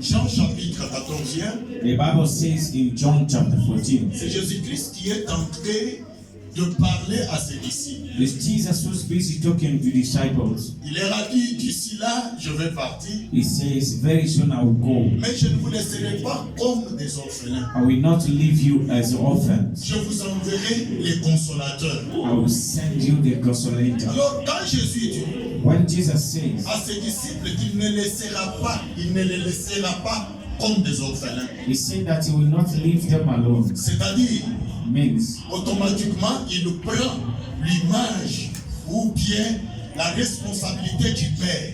Jean chapitre 14e, The Bible says in John chapter 14, c'est Jésus-Christ qui est entré de parler à ses disciples. it's Jesus who's busy talking to disciples. Il leur a dit, d'ici là, je vais partir, He says, very soon I will go. mais je ne vous laisserai pas comme des orphelins. I will not leave you as orphans. Je vous enverrai les consolateurs. I will send you the consolator. Alors, quand Jésus dit When Jesus says, à ses disciples qu'il ne les laissera pas comme des orphelins, he said that he will not leave them alone. c'est-à-dire, Means automatiquement, il prend l'image ou bien la responsabilité du Père.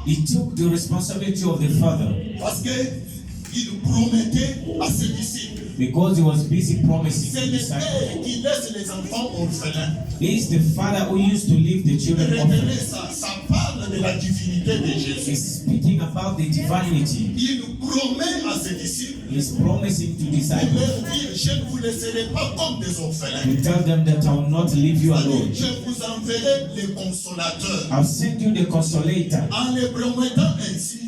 he took the responsibility of the Father Parce qu'il promettait à ses disciples. because he was busy promising C'est the le disciples. Père qui laisse les enfants orphelins. He is the Father who used to leave the children Retenez orphan. ça parle de la divinité de Jésus. He's speaking about the divinity. Il promet à ses disciples He's promising to de disciples leur dire, je ne vous laisserai pas comme des orphelins. to tell them that I will not leave you alone. Je vous enverrai les consolateurs. I'll send you the consolator. En les promettant ainsi,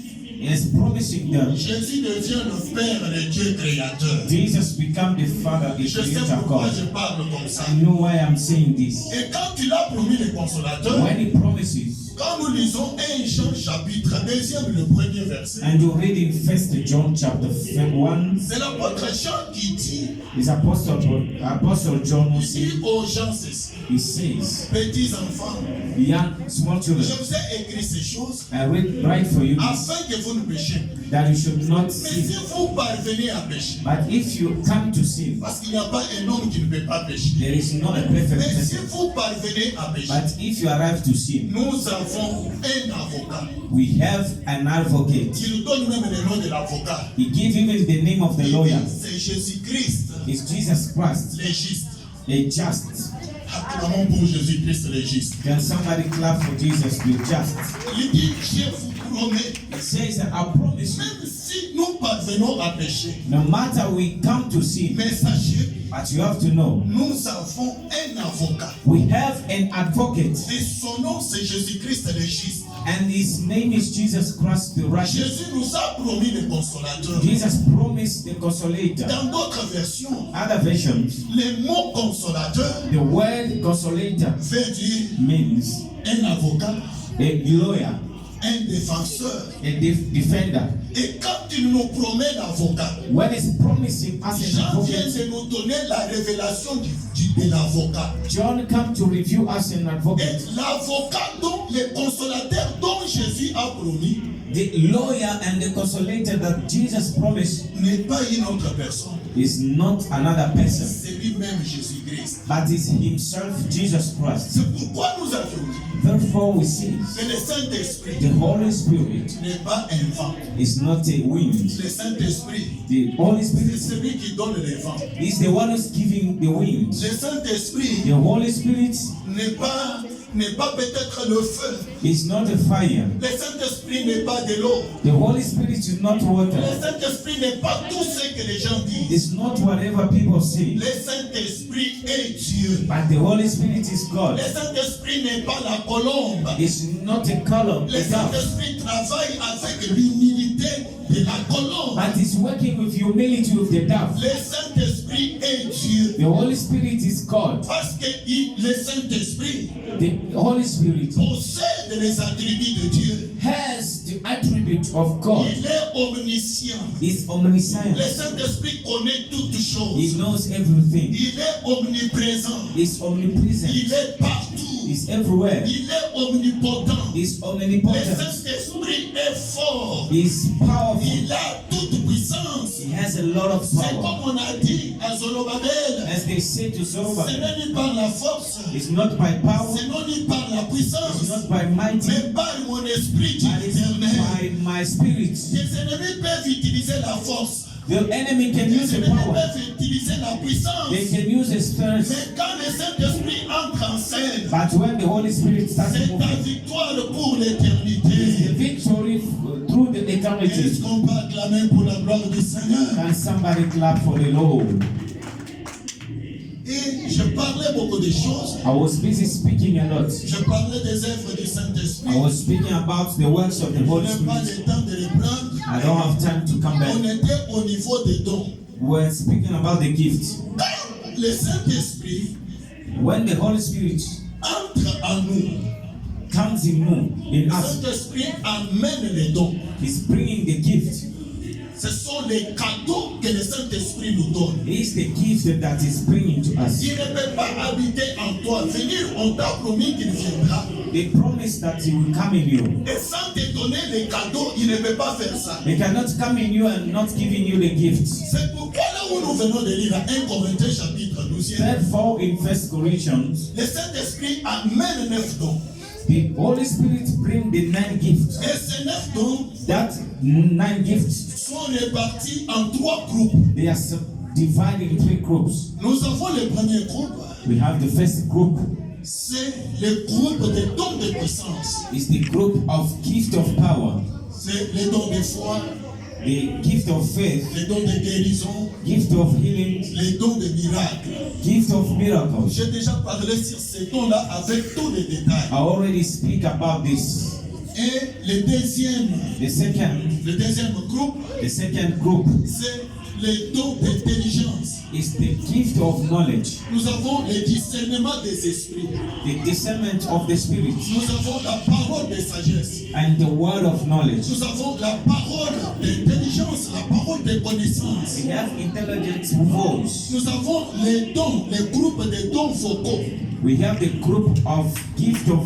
He's promising them. Jésus devient le Père, le Dieu créateur. Jesus become the Father, the Je sais creator pourquoi God. je parle comme ça. I know why I'm saying this. Et quand il a promis les consolateurs, When he promises, quand nous lisons 1 Jean chapitre 2, le premier verset, and you read in 1 John chapter 1, c'est l'apôtre Jean qui dit, is Apostle John who il dit says, aux gens ceci, he says, petits enfants, young, small je children, vous ai écrit ces choses I write for you this, afin que vous ne péchiez. that you should not Mais sin. si vous parvenez à pécher, But if you come to sin, parce qu'il n'y a pas un homme qui ne peut pas pécher, there is not a perfect mais si person. vous parvenez à pécher, But if you arrive to sin, nous avons un avocat. we have an advocate. Il nous donne même le nom de l'avocat. He gives even the name of the lawyer. C'est Jésus-Christ, It's Jesus Christ, le juste. a just. Acclamons pour Jésus-Christ, le juste. Can somebody clap for Jesus, the just? Il dit, je vous promets, It says that I promise you, même si nous parvenons à pécher, no matter we come to sin, mais sachez, but you have to know, nous avons un avocat. we have an advocate, Et son nom, c'est Jésus-Christ, le juste. and his name is Jesus Christ, the righteous. Jésus nous a promis le consolateur. Jesus promised the consolator. Dans d'autres versions, Other versions, le mot consolateur the word consolator veut dire means un avocat, a lawyer, un défenseur. a defender. Et quand il nous promet l'avocat, When he's promising us an Jean vient advocate, de nous donner la révélation de l'avocat. John come to review us an Et advocate. l'avocat, dont le consolateur dont Jésus a promis, The lawyer and the consolator that Jesus promised n'est pas une autre personne. is not another person, C'est lui-même Jésus-Christ. but is himself Jesus Christ. C'est pourquoi nous avions dit Therefore, we see que le Saint-Esprit the Holy Spirit n'est pas un vent. is not a wind. Le Saint-Esprit, The Holy c'est Spirit celui qui donne les vents. is the one who's giving the wind. Le Saint-Esprit The Holy Spirit n'est pas peut-être le feu. is not a fire. Le Saint-Esprit n'est pas de l'eau. The Holy Spirit is not Le water. Saint-Esprit n'est pas tout ce que les gens disent. It's not whatever people say. Le Saint-Esprit est Dieu. But the Holy Spirit is God. Le Saint-Esprit n'est pas la colombe. It's not a column, Le a dove. Saint-Esprit travaille avec l'humilité de la colombe. But it's working with humility with the dove. Le Saint-Esprit est Dieu. The Holy Spirit is God. Parce que le Saint-Esprit The Holy Spirit possède les attributs de Dieu. has the attribute of God. Il est omniscient. He's omniscient. Le Saint-Esprit connaît toutes He choses. knows everything. Il est omniprésent. He's omnipresent. Il est partout. He's everywhere. Il est omnipotent. He's Le omnipotent. Saint-Esprit est fort. He's powerful. Il a toute puissance. He has a lot of C'est power. comme on a dit à Zorobabel. As they say to Ce Zorobabel, n'est ni par la force, it's not by power, ce n'est ni par la it's puissance, not by mighty, mais par mon esprit dit but it's l'Éternel. by my spirit. Les ennemis peuvent utiliser la force. The enemy can use Les the ennemis power. peuvent utiliser la puissance. They can use the strength. Mais quand le Saint-Esprit entre en scène, But when the Holy Spirit starts c'est ta moving, victoire pour it's the l'éternité. victory through the Est-ce eternity. qu'on peut acclamer pour la gloire du Seigneur? Can somebody clap for the Lord? Et je parlais beaucoup de choses. I was busy speaking a lot. Je parlais des œuvres du Saint-Esprit. I was speaking about the works of the Je Holy n'ai pas Spirit. le temps de les prendre. I don't have time to come On back. était au niveau des dons. We're speaking about the gift. Quand le Saint-Esprit When the Holy Spirit entre en nous, comes in le us, Saint-Esprit amène les dons. He's bringing the gift. Ce sont les cadeaux que le Saint-Esprit nous donne. It's the gift that is bringing to us. Il ne peut pas habiter en toi. Venir, on t'a promis qu'il viendra. They promise that He will come in you. Et sans te donner les cadeaux, il ne peut pas faire ça. They cannot come in you and not giving you the gift. C'est pourquoi là où nous venons de lire 1 Corinthiens chapitre 12, Therefore, in 1 Corinthians, le Saint-Esprit amène 9 dons. the Holy Spirit bring the 9 gifts. Et ces 9 dons That 9 gifts, sont répartis en 3 groupes. they are divided in 3 groups. Nous avons le premier groupe, We have the first group. c'est le groupe des dons de puissance. It's the group of gift of power, C'est les dons de foi, the gift of faith, les dons de guérison, gift of healing, les dons de miracles. gift of miracles. J'ai déjà parlé sur ces dons-là avec tous les détails. I already speak about this. Et le deuxième groupe, group c'est les dons d'intelligence. is the gift of knowledge, Nous avons le discernement des esprits. the discernment of the spirit, Nous avons la parole de sagesse. and the word of knowledge. Nous avons la parole d'intelligence, la parole de connaissance. We have intelligence voice. Nous avons les dons, les groupes de dons vocaux. We have the group of gift of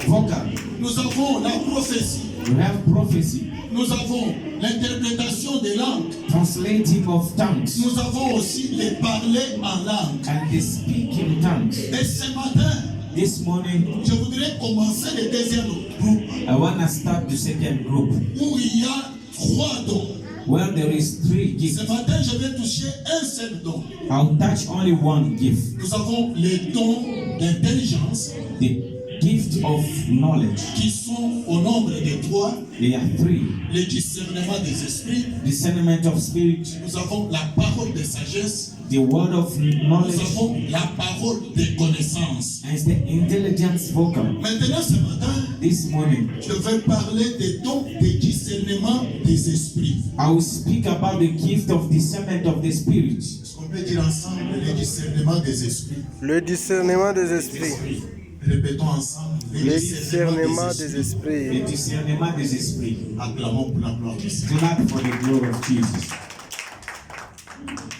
vocal. Nous avons la prophétie. We have prophecy, Nous avons l'interprétation des langues. translating of tongues, Nous avons aussi les parler en langue. and the speaking tongues. Et ce matin, This morning, je voudrais commencer le deuxième groupe I want to start the second group, où il y a 3 dons. where there is 3 Ce gifts. matin, je vais toucher un seul don. I'll touch only one gift, Nous avons les dons d'intelligence the gift of knowledge. qui sont au nombre de 3. There are 3. Le discernement des esprits. Discernment of spirit, Nous avons la parole de sagesse. the word of Nous knowledge, avons la parole de connaissance. and the intelligence vocal. Maintenant, ce matin, This morning, je vais parler des dons de discernement des esprits. I will speak about the gift of discernment of the spirit. Est-ce qu'on peut dire ensemble le discernement des esprits? Le discernement des esprits. Répétons ensemble Le discernement des The esprits. discernement des esprits. Acclamons pour la gloire du Seigneur. Clap for the glory of Jesus.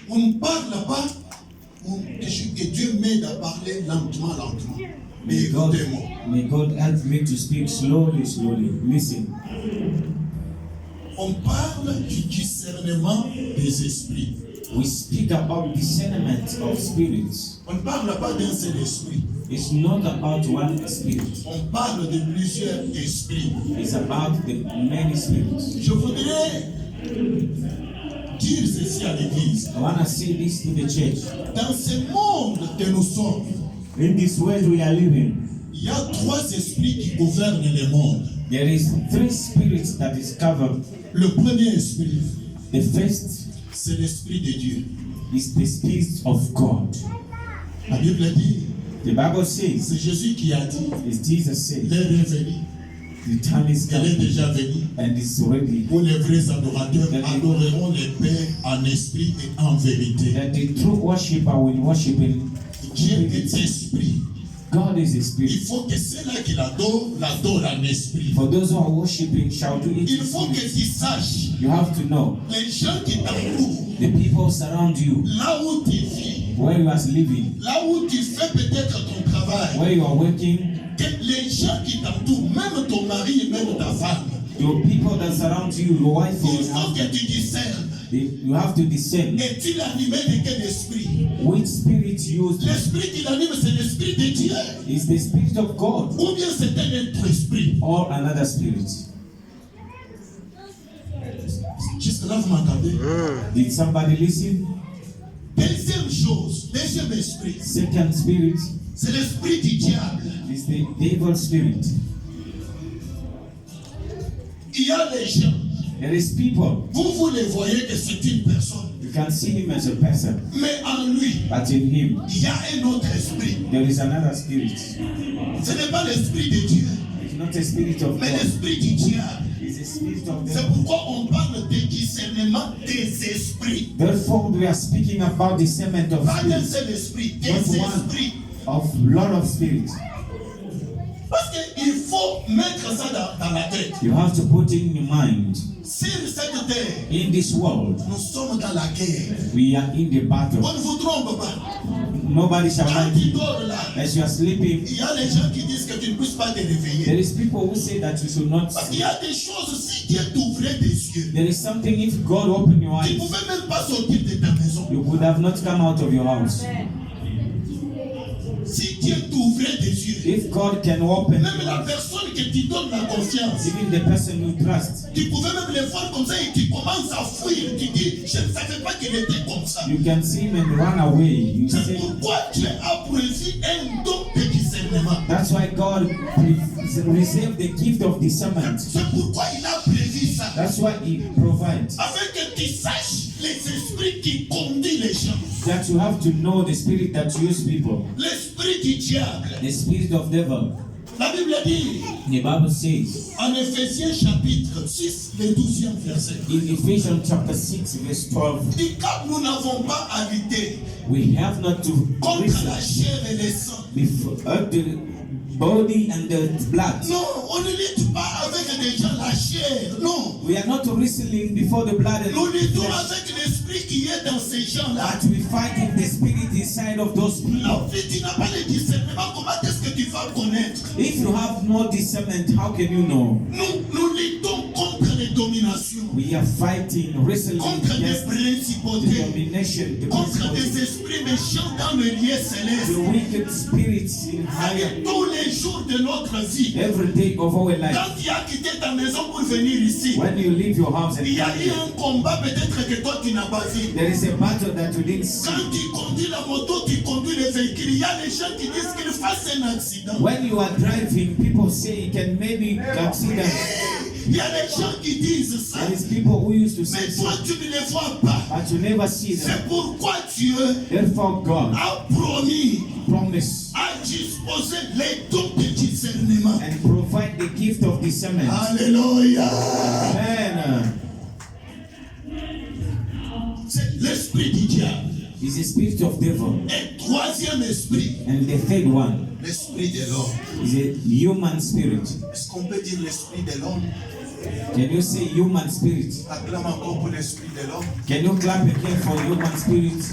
On ne parle pas, que Dieu m'aide à parler lentement. Mais May God, écoutez-moi. may God help me to speak slowly. Listen. On parle du discernement des esprits. We speak about discernment of spirits. On ne parle pas d'un seul esprit. It's not about one spirit. On parle de plusieurs esprits. It's about the many spirits. Je voudrais dire ceci à l'église. I want to say this to the church. Dans ce monde que nous sommes, In this world we are living, il y a 3 esprits qui gouvernent le monde. there is 3 spirits that is covered. Le premier esprit, The first c'est l'esprit de Dieu. is the spirit of God. La Bible dit, The Bible says, c'est Jésus qui a dit, as Jesus says, l'heure est venue, the time is elle est come déjà venue, and it's ready. où les vrais adorateurs adoreront le Père en esprit et en vérité. That the true worshipper will worship in Dieu est esprit. God is a Il spirit. faut que ceux-là qui l'adorent en esprit. For those who are worshiping shall do it. Il faut que tu saches, You have to know les gens qui t'entourent, the people surround you, là où tu vis, where you are living, là où tu fais peut-être ton travail, where you are working, que les gens qui t'entourent, même ton mari et même ta femme, your people that surround you, your wife or il your faut que husband, tu discernes. you have to discern Est-il animé de quel esprit? which spirit used. L'esprit qui l'anime, c'est l'esprit de Dieu. Is the spirit of God Ou bien c'est un autre esprit. or another spirit? Jusque-là, vous m'entendez? Did somebody listen? Deuxième chose, deuxième esprit, Second spirit c'est l'esprit du diable. is the devil spirit. Il y a les gens, There is people, vous les voyez que c'est une personne, you can see him as a person, mais en lui, but in him il y a un autre esprit. there is another spirit. Ce n'est pas l'esprit de Dieu, It's not a spirit of mais God. l'esprit du diable. It's a spirit of C'est devil. pourquoi on parle de discernement des esprits. Therefore, we are speaking about discernment of Pas d'un spirits, seul esprit, des not one esprits. of lot of spirits. Parce qu'il faut mettre ça dans la tête. You have to put in your mind. Sur cette terre, In this world, nous sommes dans la guerre. we are in the battle. On ne vous trompe pas. Nobody shall Quand mind tu you. dors là, As you are sleeping, il y a les gens qui disent que tu ne puisses pas te réveiller. there is people who say that you should not Parce qu'il sleep. y a des choses, si Dieu t'ouvrait des yeux, There is something, if God opened your tu ne eyes, pouvais même pas sortir de ta maison. you could have not come out of your house. Si Dieu t'ouvrait des yeux, If God can open même your la eyes, personne que tu donnes la confiance, even the person you trust, tu pouvais même les voir comme ça et tu commences à fuir. Tu dis, je ne savais pas qu'elle était comme ça. you can see him and run away. You C'est say, pourquoi Dieu a prévu un don de discernement. that's why God reserved the gift of discernment. C'est pourquoi il a prévu ça. That's why He provides. Afin que tu saches les esprits qui conduisent les gens. That you have to know the spirit that use people. L'esprit du diable. The spirit of devil. La Bible dit, The Bible says en Éphésiens chapitre 6, le 12e verset, in Ephesians chapter 6, verse 12, dit car nous n'avons pas à lutter we have not to contre la wrestle chair et le sang. before the body and the blood. Non, on ne lutte pas avec des gens la chair. Non. We are not wrestling before the blood and Nous luttons flesh, avec l'esprit qui est dans ces gens-là. but we fight in the spirit inside of those people. En fait, tu n'as pas le discernement. Comment est-ce que tu vas connaître? If you have no discernment, how can you know? Nous luttons contre les dominations, We are fighting, wrestling contre des against the principautés, domination, the contre principalities, des esprits méchants dans le lieu the céleste. wicked spirits in higher. Et tous les jours de notre vie, Every day of our life, quand tu as quitté ta maison pour venir ici, when you leave your house and il y a come eu here, un combat peut-être que toi tu n'as pas vu. there is a battle that you didn't see. Quand tu conduis la moto, tu conduis le véhicule, il y a les gens qui disent qu'il fasse un accident. When you are driving, people say you can maybe accident. Il y a des gens qui disent ça, There is people who used to say mais so, toi tu ne les vois pas. but you never see them. C'est pourquoi Dieu Therefore, God a promis promised à disposer les dons de discernement. and provide the gift of discernment. Alléluia. Amen. C'est l'esprit du diable. Is the spirit of devil. Et troisième esprit, And the third one l'esprit de l'homme. is a human spirit. Est-ce qu'on peut dire l'esprit de l'homme? Can you say human spirit? Acclame encore pour l'esprit de l'homme. Can you clap again for human spirit?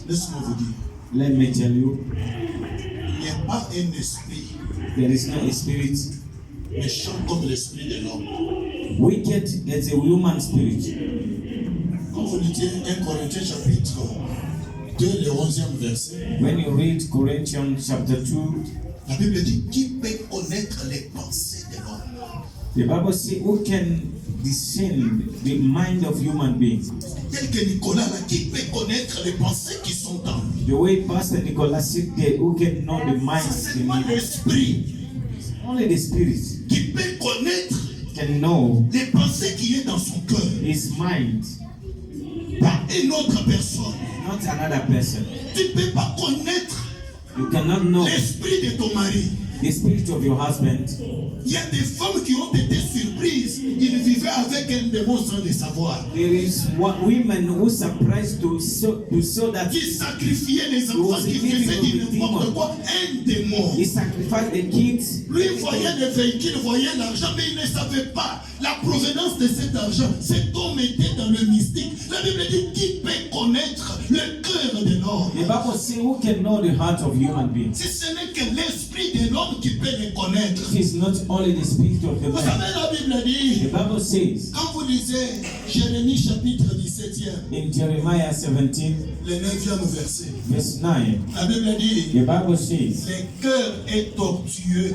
Laisse-moi vous dire, Let me tell you, il n'y a pas un esprit there is no a spirit méchant comme l'esprit de l'homme. wicked as a human spirit. Quand vous lisez 1 Corinthiens chapitre 2, le 11e verset, When you read Corinthians chapter 2, la Bible dit, qui peut connaître les pensées de l'homme? the Bible says, who can discern the mind of human beings? Tel que Nicolas là, qui peut connaître les pensées qui sont en lui? The way Pastor Nicolas said that, who can know the mind C'est in seulement you? l'esprit Only the spirit qui peut connaître can know les pensées qui est dans son cœur, his mind, pas une autre personne. not another person. Tu ne peux pas connaître You cannot know l'esprit de ton mari. the spirit of your husband. Il y a des femmes qui ont été surprises. Ils vivaient avec un démon sans le savoir. There is women who surprised to show that Qui sacrifiaient les enfants, qui faisaient du n'importe quoi. Un démon. he sacrificed the kids. Lui voyait les véhicules, voyait l'argent, mais il ne savait pas la provenance de cet argent. Cet homme était dans le mystique. La Bible dit qui peut connaître le cœur de l'homme. The Bible says, who can know the heart of human beings? Si ce n'est que l'esprit de l'homme qui peut les connaître. It is not only the spirit of the Vous man. savez, la Bible dit, The Bible says quand vous lisez Jérémie chapitre 17e, in Jeremiah 17, le 9e verset, verse 9, la Bible dit, the Bible says, le cœur est tortueux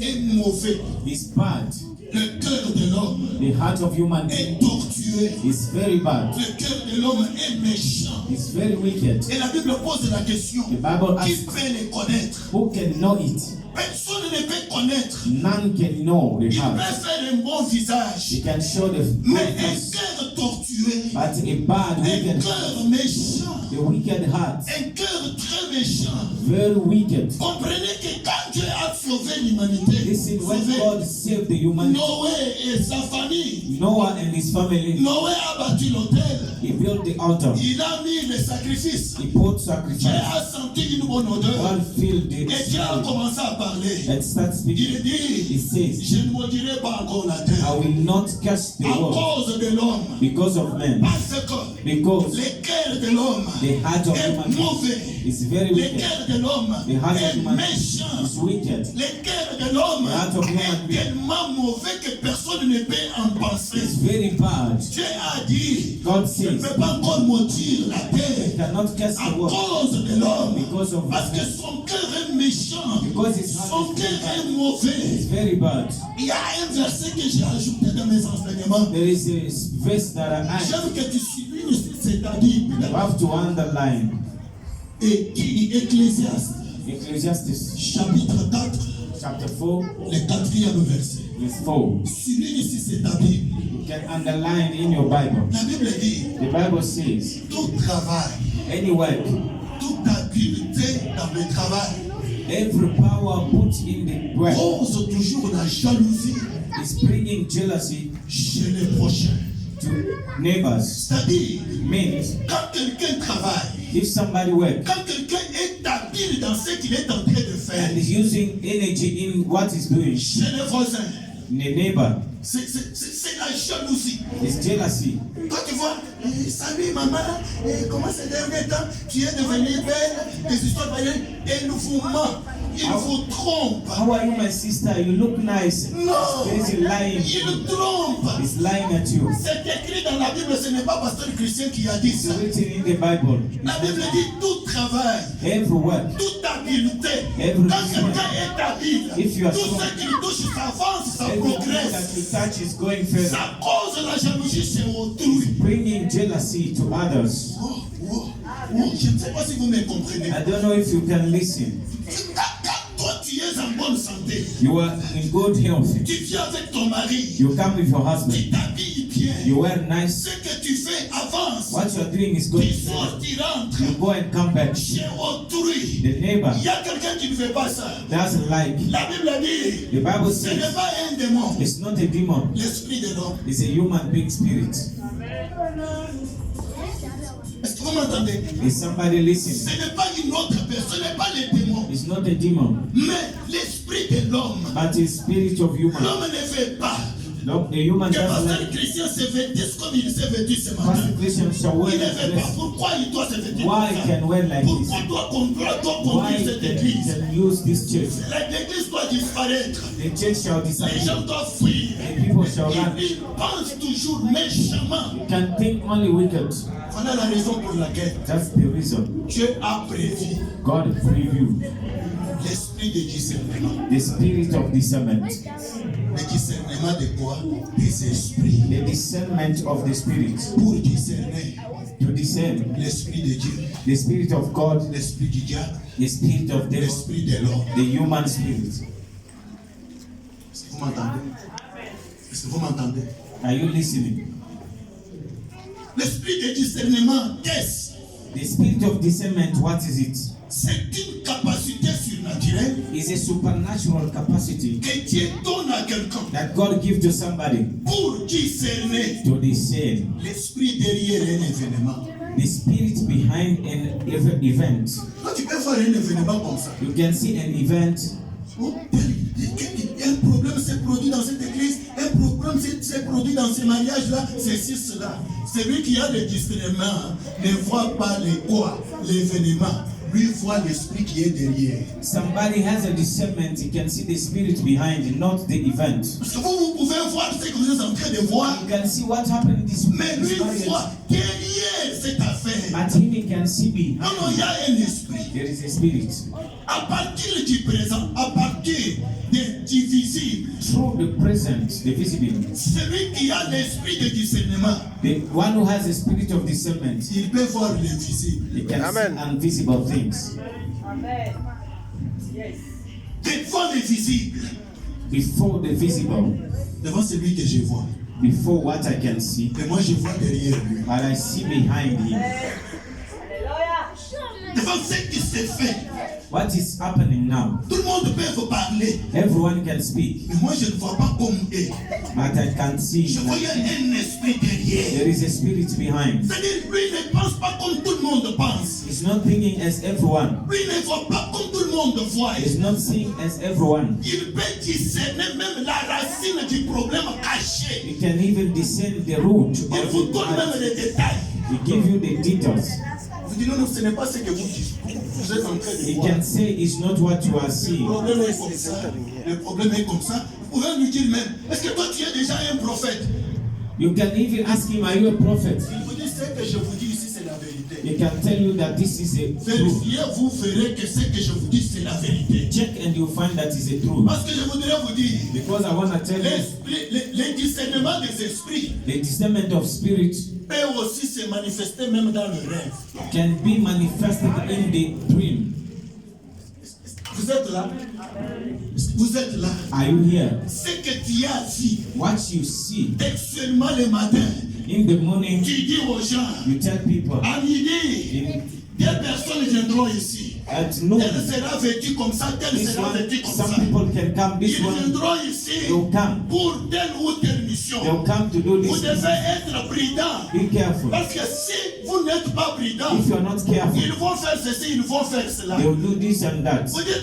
et mauvais. is bad. Le cœur de l'homme The heart of human being est tortueux. is very bad. Le cœur de l'homme est méchant. It's very wicked. Et la Bible pose la question, The Bible qui asks, peut les connaître? who can know it? Personne ne peut connaître. None can know the Il peut heart. faire un bon visage, He can show the mais good un face, cœur tortueux, but a bad, un wicked, cœur méchant, the wicked heart, un cœur très méchant. very wicked. Comprenez que quand Dieu a sauvé l'humanité. Listen, when Sauvé God saved the humanity, Noé et sa famille. Noah and his family, Noé a bâti l'autel. he built the altar. Il a mis les sacrifices. He put Dieu sacrifice. a senti une bonne odeur. God filled Et Dieu a the commencé à parler. and start Il speaking. dit, He says, je ne maudirai pas encore la I terre. will not curse the À world cause de l'homme. because of men. Parce que Because le cœur de l'homme the heart of est human mauvais. is very Le wicked. cœur de l'homme The heart of est human méchant. is wicked. Le cœur de l'homme The heart of human est being tellement mauvais que personne ne peut en penser. It's very bad. Dieu a dit, God je ne says, peux pas encore maudire la you terre cannot curse à the world cause de l'homme. because of Parce que man. son cœur est méchant. Because his heart Son is cœur very est bad. mauvais. It's very bad. Il y a un verset que j'ai ajouté dans mes enseignements. There is a verse that I add. J'aime que tu soulignes cette Bible. You have to underline Et qui dit Ecclésiaste, Ecclesiastes chapitre 4, chapter 4, le 4e verset. verse 4. Souligne ici cette Bible. You can underline in your Bible. La Bible dit, The Bible says, tout travail, any work, toute habileté dans le travail every power put in the work cause toujours la jalousie is bringing jealousy chez les prochains. to neighbors. C'est-à-dire, Means quand quelqu'un travaille, if somebody works quand quelqu'un est habile dans ce qu'il est en train de faire, and is using energy in what he's doing, chez les voisins, the neighbor c'est la jalousie. is jealousy. Quand tu vois, salut maman, comment ces derniers temps, tu es devenue belle, des histoires pareilles, et nous vous ment, il vous trompe. How are you, my sister? You look nice. Non, There is a lying. il trompe. He's lying at you. C'est écrit dans la Bible, ce n'est pas pasteur Christian qui a dit It's ça. written in the Bible. La Bible dit tout travail, Every work, toute habileté. Every Quand quelqu'un est habile, If you are tout strong, ce qu'il touche s'avance, ça everything that progresse. you touch is going further, Ça cause la jalousie chez autrui. bringing jealousy to others. Je ne sais pas si vous me comprenez. I don't know if you can listen. Quand toi tu es en bonne santé, You are in good health. tu viens avec ton mari, You come with your tu husband. t'habilles bien. You wear nice. Ce que tu fais avance. What you are doing is going Tu further. sors, tu rentres You go and come back. chez autrui. The neighbor Il y a quelqu'un qui ne fait pas ça. doesn't like. La Bible dit, The Bible ce n'est says pas un démon, it's not a demon. l'esprit de l'homme. It's a human being spirit. Est-ce que vous m'entendez? Is somebody listening? Ce n'est pas une autre personne, ce n'est pas le démon, It's not a demon, mais l'esprit de l'homme. but it's spirit of human. L'homme ne fait pas. No, the human Que doesn't pasteur like. Christian se vêtisse comme il s'est vêtu ce matin. Pastor Christian shall wear Il ne like fait pas. this. Pourquoi il doit se vêtir Why comme ça? can wear like this? Pourquoi qu'on doit Why conduire cette église? can use this church? L'église doit disparaître. The church shall Les gens disappear. doivent fuir. And people shall run. Ils pensent toujours méchamment. You can think only wicked. Voilà la raison pour laquelle That's the reason. Dieu a prévu God preview l'esprit de discernement. the spirit of discernment. Le discernement de quoi? Des esprits. The discernment of the spirit. Pour discerner To discern l'esprit de Dieu, the spirit of God, l'esprit du diable, the spirit of devil, l'esprit de l'homme. the human spirit. Est-ce que vous m'entendez? Est-ce que vous m'entendez? Are you listening? L'esprit de discernement, qu'est-ce? The spirit of discernment, what is it? C'est une capacité surnaturelle It's a supernatural capacity que Dieu donne à quelqu'un that God gives to somebody pour discerner to discern l'esprit derrière un événement. the spirit behind an event. Quand tu peux voir un événement comme ça, You can see an event. un problème s'est produit dans cette église, un problème s'est produit dans ce mariage-là, ceci, cela. Celui qui a le discernement ne voit pas l'événement. Lui voit l'esprit qui est derrière. Somebody has a discernment, he can see the spirit behind, not the event. Parce que vous pouvez voir ce que vous êtes en train de voir, You can see what happened in this mais lui marriage, voit derrière cette affaire. but him he can see behind. Non, il y a un esprit. There is a spirit. À partir du présent, à partir du visible, Through the present, the visible, celui qui a l'esprit de discernement, the one who has a spirit of discernment, il peut voir le visible. he can Amen. see invisible things. Devant le visible, Before the visible, devant celui que je vois. before what I can see, Et moi je vois derrière lui. but I see behind him. Devant ce qui s'est fait, What is happening now? Tout le monde peut vous parler. Everyone can speak, Mais moi, je ne vois pas comme eux. but I can see Je that voyais un esprit derrière. there is a spirit behind. C'est-à-dire, lui ne pense pas comme tout le monde pense. He's not thinking as everyone. Lui ne voit pas comme tout le monde voit. He's not seeing as everyone. Il peut discerner même la racine du problème caché. He can even discern the root Il of vous the donne même matter. les détails. He give you the details. Vous dites non, non, ce n'est pas ce que vous dites. Vous êtes en train de He voir. can say it's not what you are Le seeing. problème est comme ça. Le problème est comme ça. Vous pouvez lui dire même, est-ce que toi tu es déjà un prophète? You can even ask him, are you a prophet? Il vous dit, ce que je vous dis ici, c'est la vérité. He can tell you that this is a truth. Vérifiez, vous verrez que ce que je vous dis, c'est la vérité. Check and you'll find that is a truth. Parce que je voudrais vous dire, Because I want to tell you, les discernements des esprits the discernment of spirit peut aussi se manifester même dans le rêve. can be manifested in the dream. Vous êtes là? Vous êtes là? Are you here? Ce que tu as vu What you see textuellement le matin, in the morning, tu dis aux gens, you tell people. à midi, In, des personnes viendront ici. at noon, Tel sera vêtu comme ça, tel this sera one, vêtu comme some ça. people can come. This Ils one, viendront ici they'll come. pour telle ou telle mission. They'll come to do Vous this. devez être prudent. Be careful. Parce que si vous n'êtes pas prudent, If you're not careful, ils vont faire ceci, ils vont faire cela. they'll do this and that. Vous dites,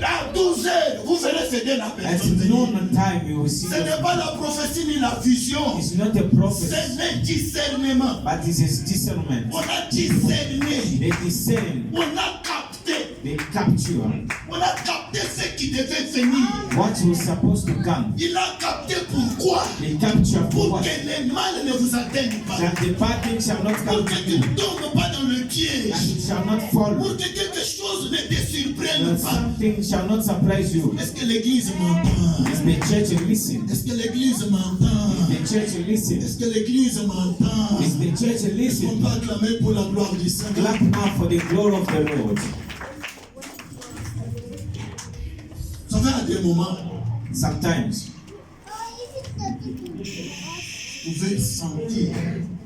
à 12 heures, vous verrez céder la At personne. noon time, you will see. Ce n'est pas la prophétie ni la vision. It's not a prophet, C'est le discernement. but it's a discernment. On a discerné. They discern, On a capté. they capture On a capté ce qui devait venir. what was supposed to come. Il a capté pourquoi. They capture for Pour what? que les mal ne vous atteignent pas. That the bad thing shall not Pour come que to tu you, ne tombes pas dans le piège. and it shall not fall, Pour que quelque chose ne te surprenne and pas. something shall not surprise you. Est-ce que l'église m'entend? Is the church listen? Est-ce que l'église m'entend? The church listen? Est-ce que l'église m'entend? Is the church On listen? peut acclamer pour la gloire du Seigneur. Clap now for the glory of the Lord. Ça va à des moments, Sometimes vous pouvez sentir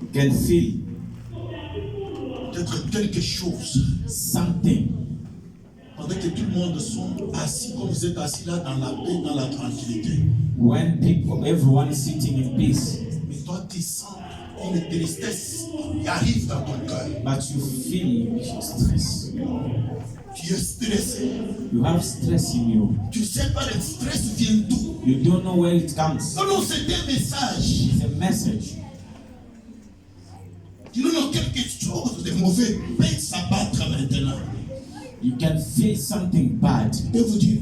you can feel peut-être quelque chose. something Pendant que tout le monde sont assis, comme vous êtes assis là dans la paix, dans la tranquillité. when people, everyone is sitting in peace, Mais toi, tu sens une tristesse qui arrive dans ton cœur. but you feel stress. Tu es stressé. You have stress in you. Tu sais pas, le stress vient d'où? You don't know where it comes. Non, non, c'est un message. It's a message. Tu non, non, quelque chose de mauvais peut s'abattre maintenant. You can feel something bad. Je peux vous dire,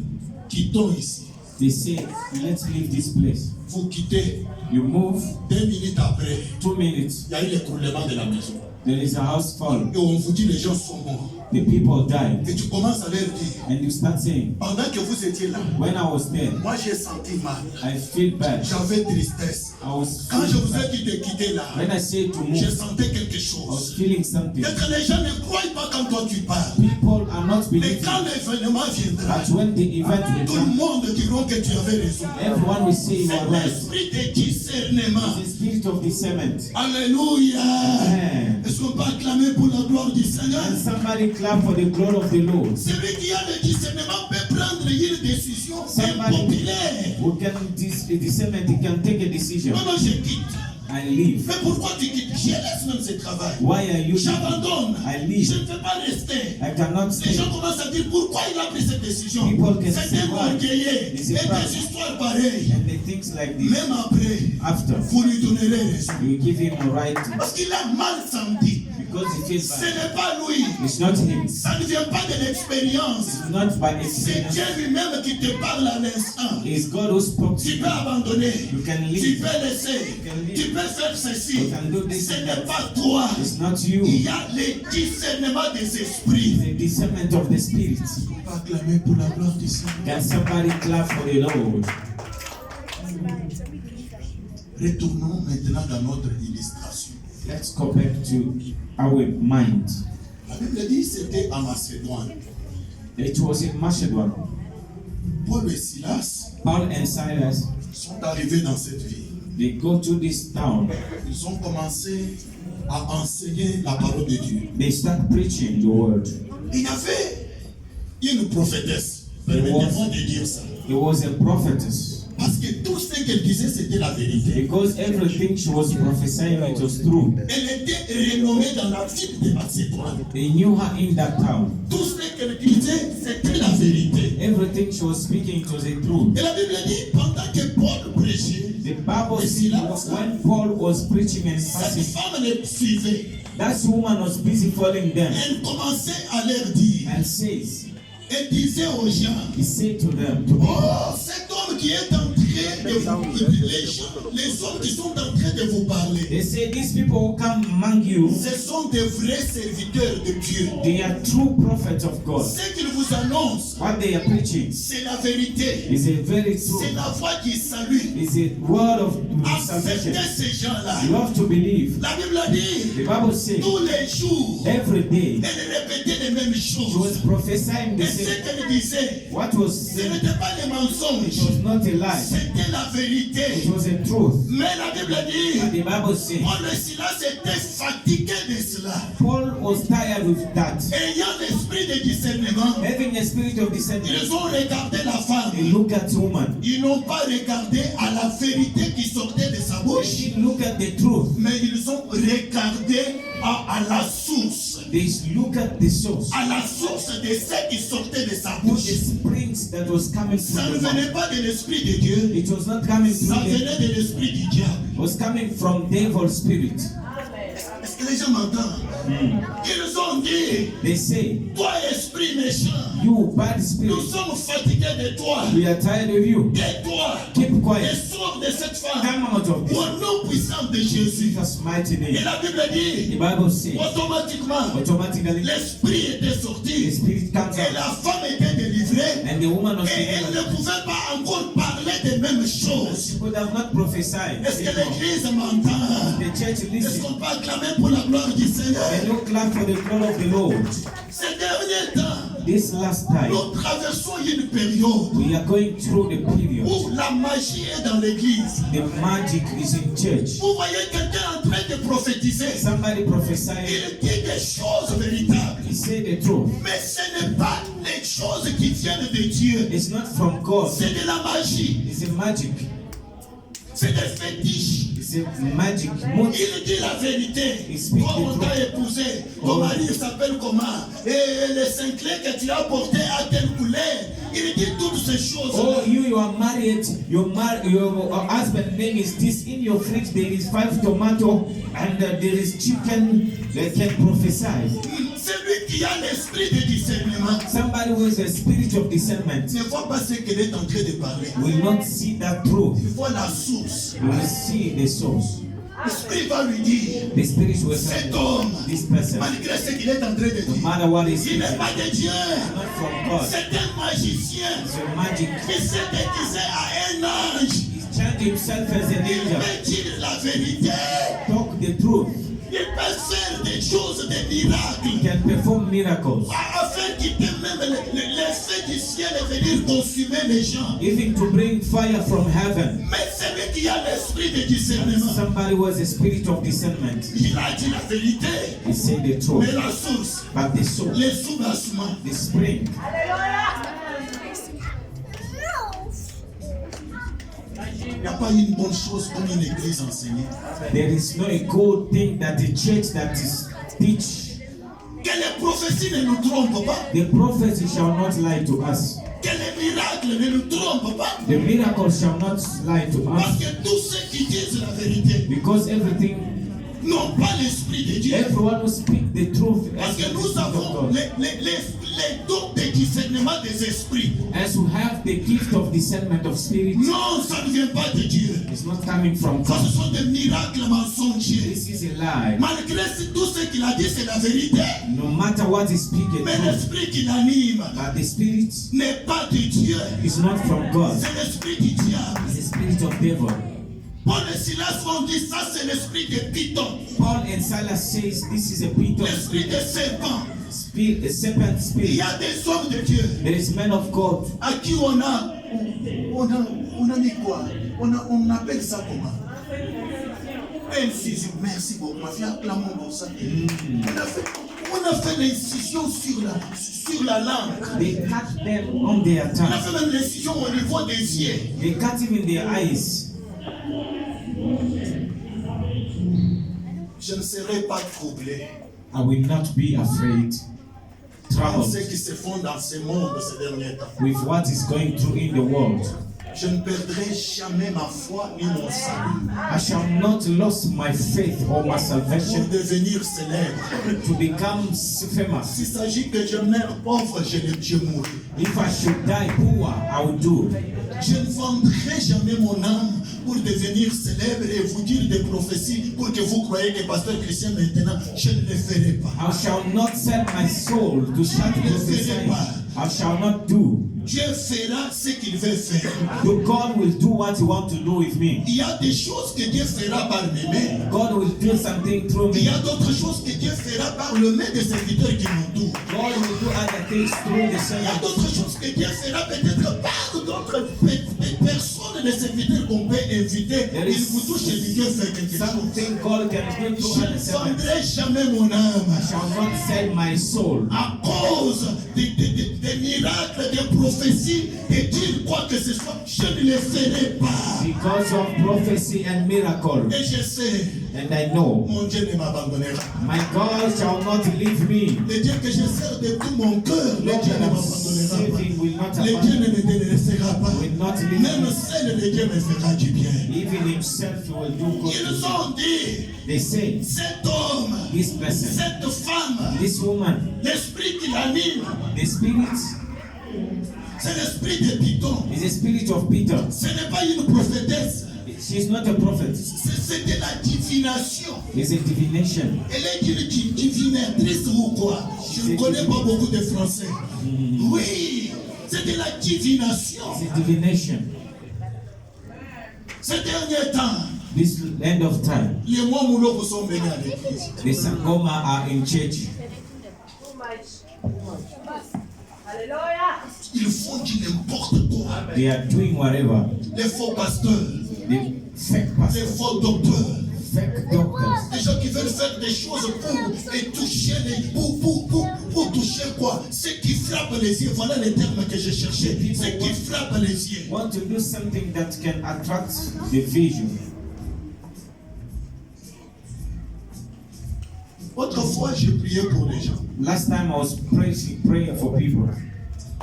quittons ici. They say, let's leave this place. Vous quittez. You move, 2 minutes après, 2 minutes, il y a eu l'écroulement de la maison. there is a house fall. Et on vous dit, les gens sont morts. The people died. Et tu commences à leur dire, And you start saying, pendant que vous étiez là, when I was there, moi j'ai senti mal. I feel bad. J'avais tristesse. I was Quand je feeling vous ai bad. dit de quitter là, When I say to je move, sentais quelque I was chose. feeling something. Peut-être les gens ne croient pas quand toi tu parles. People are not Mais believing. quand l'événement viendra, But when the event will tout le come, monde dira que tu avais raison. everyone will say you C'est are right. l'esprit de discernement. The spirit of discernment. Alléluia. Amen. Est-ce qu'on peut acclamer pour la gloire du Seigneur? And somebody clap for the glory of the Lord. Celui qui a le discernement peut prendre une décision Somebody impopulaire. who can discernment, he can take a decision Non, non, je quitte. and leave. Mais pourquoi tu quittes? Je laisse même ce travail. Why are you leaving? J'abandonne. I Je leave. ne peux pas rester. I cannot Les stay. gens commencent à dire pourquoi il a pris cette décision. People can C'est say un why. orgueilleux. It's Et a pride. des histoires pareilles. And the things like this, Même après, after, vous lui donnerez raison. you give him a right Parce qu'il a mal senti. because he feels Ce bad. n'est pas lui. It's not him. Ça ne vient pas de l'expérience. It's not by C'est experience. Dieu lui-même qui te parle à l'instant. It's God who spoke to Tu you. peux abandonner. You can Tu leave. peux laisser. Tu peux faire ceci. You can do this Ce and n'est that. pas toi. It's not Il you. y a le discernement des esprits. The discernment of the spirit. On va acclamer pour la gloire du Seigneur. Can somebody clap for the Lord? Retournons maintenant dans notre illustration. Let's go back to our mind. La Bible dit que c'était à Macédoine. It was in Macedon. Paul et Silas Paul and Silas, sont arrivés dans cette ville. they go to this town. Ils ont commencé à enseigner la parole de Dieu. They start preaching the word. Il y avait une prophétesse. Permettez-moi de dire ça. He was a prophetess. Parce que tout ce qu'elle disait, c'était la vérité. Because everything she was prophesying, it was true. Elle était renommée dans la ville de Macédoine. They knew her in that town. Tout ce qu'elle disait, c'était la vérité. Everything she was speaking, it was a truth. Et la Bible dit, pendant que Paul prêchait, The Bible says when Paul was preaching and cette passing, femme les suivait. that woman was busy following them Elle commençait à leur dire, and says, elle disait aux gens, he said to them, oh, cet homme qui est en train de vous, les hommes qui sont en train de vous parler, they say, these people who come among you, ce sont des vrais serviteurs de Dieu. they are true prophets of God. Ce qu'ils vous annoncent, What they are preaching c'est la vérité. is a very C'est true, la voix qui salue. is a word of salvation. Acceptez ces gens-là. You have to believe. La Bible a dit, The Bible says, tous les jours, every day, elle répétait les mêmes she was choses. prophesying the Et ce same. qu'elle disait, What was ce said, n'était pas des it mensonges, was not a lie, c'était la it vérité. was a truth. Mais la Bible dit, And the Bible says, Paul et Silas étaient fatigués de cela. Paul was tired with that. Ayant l'esprit de discernement, Having a spirit of discernment, ils ont regardé la femme. they look at the woman. Ils n'ont pas regardé à la vérité qui sortait de sa They bouche, didn't look at the truth. mais ils ont regardé à la source. They look at the source, À la source de ce qui sortait de sa the bouche. springs that was coming Ça from ne the mouth. venait pas de l'esprit de Dieu, It was not coming ça from the, venait de l'esprit du diable. it was coming from devil spirit. Est-ce que les gens m'entendent? Ils ont dit, They say, toi esprit méchant, you bad nous spirit, sommes fatigués de toi. we are tired of you. Tais-toi Keep et quiet. sors de cette femme Come out of this. au nom puissant de Jésus. Jesus' mighty Et name. la Bible The dit, Bible says, automatiquement, automatically, l'esprit était the sorti spirit comes et out. la femme était délivrée And the woman was et elle ne delivered. pouvait pas encore parler des mêmes choses. She could have not prophesied. Est-ce que anymore. l'église m'entend? The church Est-ce listens. qu'on peut acclamer pour la gloire du Seigneur? And you clap for the glory of the Lord. Ces derniers temps, This last time, nous traversons une période we are going through the period. où la magie est dans l'église. The magic is in church. Vous voyez quelqu'un en train de prophétiser. Somebody prophesied, Il dit des choses véritables. he said the truth. Mais ce n'est pas les choses qui viennent de Dieu. It's not from God. C'est de la magie. It's a magic. C'est des fétiches. It's a magic. Most Il dit la vérité. Il speak Toi, on the t'a truth. épousé. Ton mari s'appelle comment? Et les cinglés que tu as portés à telle couleur. Il dit toutes ces choses. Oh, you are married. Your husband name is this. In your fridge there is 5 tomato and there is chicken. They can prophesy. Celui qui a l'esprit de discernement Somebody who has a spirit of discernment ne voit pas ce qu'elle est en train de parler. will not see that truth. Il voit la source. You will see the source. L'esprit va lui dire, The spirit will cet tell homme, this person, malgré ce qu'il est en train de no dire, matter what is il n'est pas de Dieu. not from God. C'est un magicien It's a magic. qui s'est déguisé à un ange. He's changed himself as an Il angel. peut dire la vérité. Talk the truth. Il peut faire des choses, des He miracles. can perform miracles. Afin qu'il peut même l'effet du ciel et venir consumer les gens. Even to bring fire from heaven. Mais celui qui a l'esprit de discernement, Somebody who has a spirit of discernment. il a dit la vérité. He said the Mais truth. la source, But the source, les soubassements, the spring, il n'y a pas une bonne chose comme une église enseignée. there is no a good thing that the church that is teach. Que les prophéties ne nous trompent pas. The prophecy shall not lie to us. Que les miracles ne nous trompent pas. The miracle shall not lie to Parce us. que tous ceux qui disent la vérité Because everything, n'ont pas l'esprit de Dieu. everyone who speak the truth Parce as que the nous Spirit of avons God. les dons de discernement des esprits. As we have the gift of discernment of spirit, Non, ça ne vient pas de Dieu. it's not coming from Ça, God. ce sont des miracles mensongers. This is a lie. Malgré tout ce qu'il a dit, c'est la vérité. No matter what is speaking, Mais l'esprit qui l'anime but the spirit n'est pas de Dieu. is not from God. C'est l'esprit du diable. It's the spirit of devil. Paul et Silas ont dit ça, c'est l'esprit de Python. Paul and Silas says this is a python L'esprit de serpent. spirit, a serpent Il spirit. y a des hommes de Dieu There is men of God à qui on a mis quoi? On appelle ça comment? Merci beaucoup. Ma fille acclame pour ça. On On a fait l'incision sur la langue. They cut them on their On a tongue. fait même l'incision au niveau des yeux. They cut him in their eyes. Je ne serai pas troublé I will not be afraid, par troubled ce qui se font dans ce monde ces derniers temps. with what is going through in the world. Je ne perdrai jamais ma foi ni mon salut I shall not lose my faith or my pour salvation devenir célèbre. to become famous. S'il s'agit que je meure pauvre, je mourrai. If I should die poor, I will do. Je ne vendrai jamais mon âme pour devenir célèbre et vous dire des prophéties pour que vous croyez que pasteur Christian maintenant, je ne le ferai pas. I shall not sell my soul to shout prophesying. I shall not do. Dieu fera ce qu'il veut faire. So God will do what He wants to do with me. Il y a des choses que Dieu fera par mes mains. God will do something through Il y me. a d'autres choses que Dieu fera par le main des serviteurs qui m'entourent. God will do other things through the Il y a servants. d'autres choses que Dieu fera peut-être par d'autres personnes, des serviteurs qu'on peut inviter. Il vous touche et Dieu fait quelque chose. Something God can do Je through ne other servants. vendrai jamais mon âme I shall not sell my soul à cause des miracles, des prophéties, et dire quoi que ce soit. Je ne le ferai pas. because of prophecy and miracle. Et je sais, And I know mon Dieu ne m'abandonnera. my God shall not leave me. Le Dieu que je sers de tout mon cœur, le Dieu ne m'abandonnera pas. Saving will not Le Dieu abandon. ne me délaissera pas. Will not leave Même me. seul le Dieu me fera du bien. Even himself will do good. Ils to ont dit, me. They say, cet homme, this person, cette femme, this woman, l'esprit qui l'anime, the spirit c'est l'esprit de Python. is the spirit of Peter. Ce n'est pas une prophétesse, She's not a prophet. c'est de la divination. It's a divination. Elle est une divinatrice ou quoi? Je ne connais pas beaucoup de français. Oui, c'est de la divination. It's a divination. Ces derniers temps, This end of time, les mois moulons sont venus à l'église. the Sangoma are in church. Ils font du n'importe quoi. They are doing whatever. Les faux pasteurs, The fake les pastors, faux docteurs, fake doctors, des gens qui veulent faire des choses pour et toucher pour toucher quoi? Ce qui frappe les yeux. Voilà les termes que je cherchais. Ce qui frappe les yeux. want to do something that can attract the vision. Autrefois, j'ai prié pour les gens. Last time I was praying for people.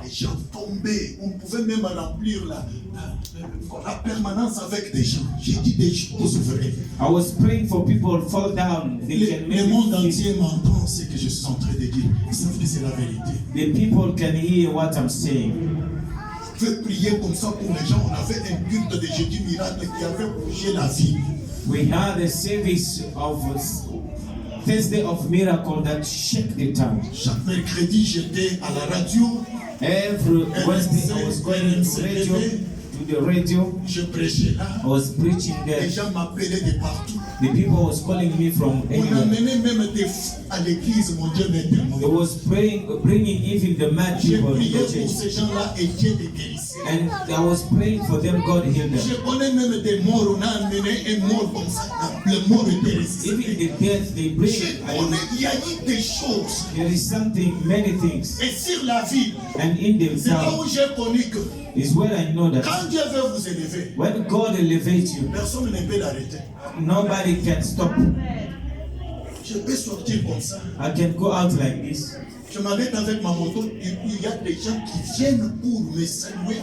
Les gens tombaient. On pouvait même remplir la permanence avec des gens. J'ai dit des choses vraies. I was praying for people fall down. They can Le monde maybe entier m'entend ce que je suis en train de dire. Ils savent que c'est la vérité. the people can hear what I'm saying. Je veux prier comme ça pour les gens. On avait un culte de jeudi miracle qui avait bougé la vie. We had a service of Thursday of miracle that shook the town. Chaque mercredi, j'étais à la radio. Every Wednesday I was going to the radio. Je prêchais là. I was preaching Les there. gens m'appelaient de partout. The people was calling me from On anywhere. amenait même des fous à l'église, mon Dieu m'est témoin. They was bringing even the mad J'ai people in prié the pour church. ces gens-là et Dieu les guérissait. And I was praying for them, God healed them. Je connais même des morts. On a amené un mort comme ça. Le mort était Even ressuscité. the death they bring, Je connais, il y a eu des choses. there is something, many things. Et sur la vie, And in the c'est là où town j'ai connu que is where I know that quand Dieu veut vous élever, when God elevates you, personne ne peut l'arrêter. nobody can stop. Je peux sortir comme ça. I can go out like this. Je m'arrête avec ma moto et puis il y a des gens qui viennent pour me saluer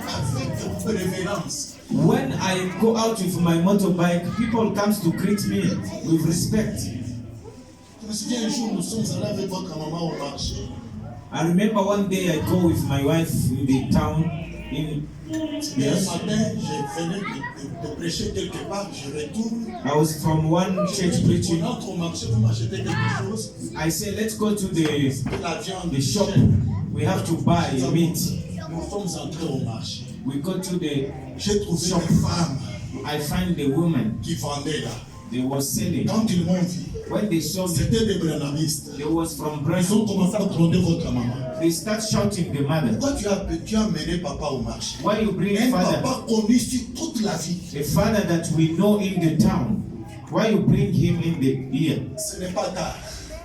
avec révérence. When I go out with my motorbike, people comes to greet me with respect. Je me souviens un jour, nous sommes allés avec votre maman au marché. I remember one day I go with my wife in the town in Et un matin, je venais de prêcher quelque part, je retourne. I was from one church preaching. On entre au marché, vous m'achetez quelque chose. I said, let's go to De la viande, the shop. We have to buy meat. Nous sommes entrés au marché. We go to the J'ai trouvé une femme I find the woman qui vendait là. they was selling. Quand ils m'ont vu, When they saw me, c'était des branamistes. they was from Ils Brazil. ont commencé à gronder votre maman. They start shouting the mother. Pourquoi tu as amené papa au marché? Why you bring Un father? papa connu sur toute la vie. A father that we know in the town. Why you bring him in the here? Ce n'est pas tard.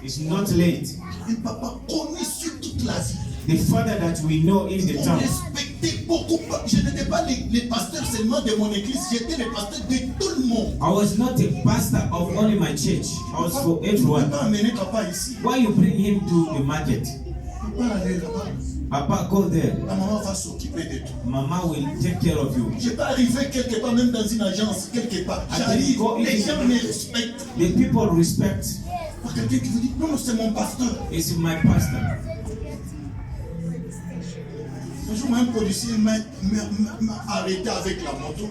It's not late. Un papa connu sur toute la ville. The father that we know in the On town. respectait beaucoup. Je n'étais pas les pasteurs seulement de mon église, j'étais le pasteur de tout le monde. I was not a pastor of only my church. I was for Tu ne peux everyone. pas amener papa ici. Why you bring him to the market? Tu ne peux pas aller là-bas. Papa, go there. Ta maman va s'occuper de tout. Mama will take care of you. Je peux arriver quelque part, même dans une agence, quelque part. J'arrive, les gens me respectent. The people respect. Pas quelqu'un qui vous dit, non, c'est mon pasteur. Is my pastor. Un jour, un policier m'a arrêté avec la moto.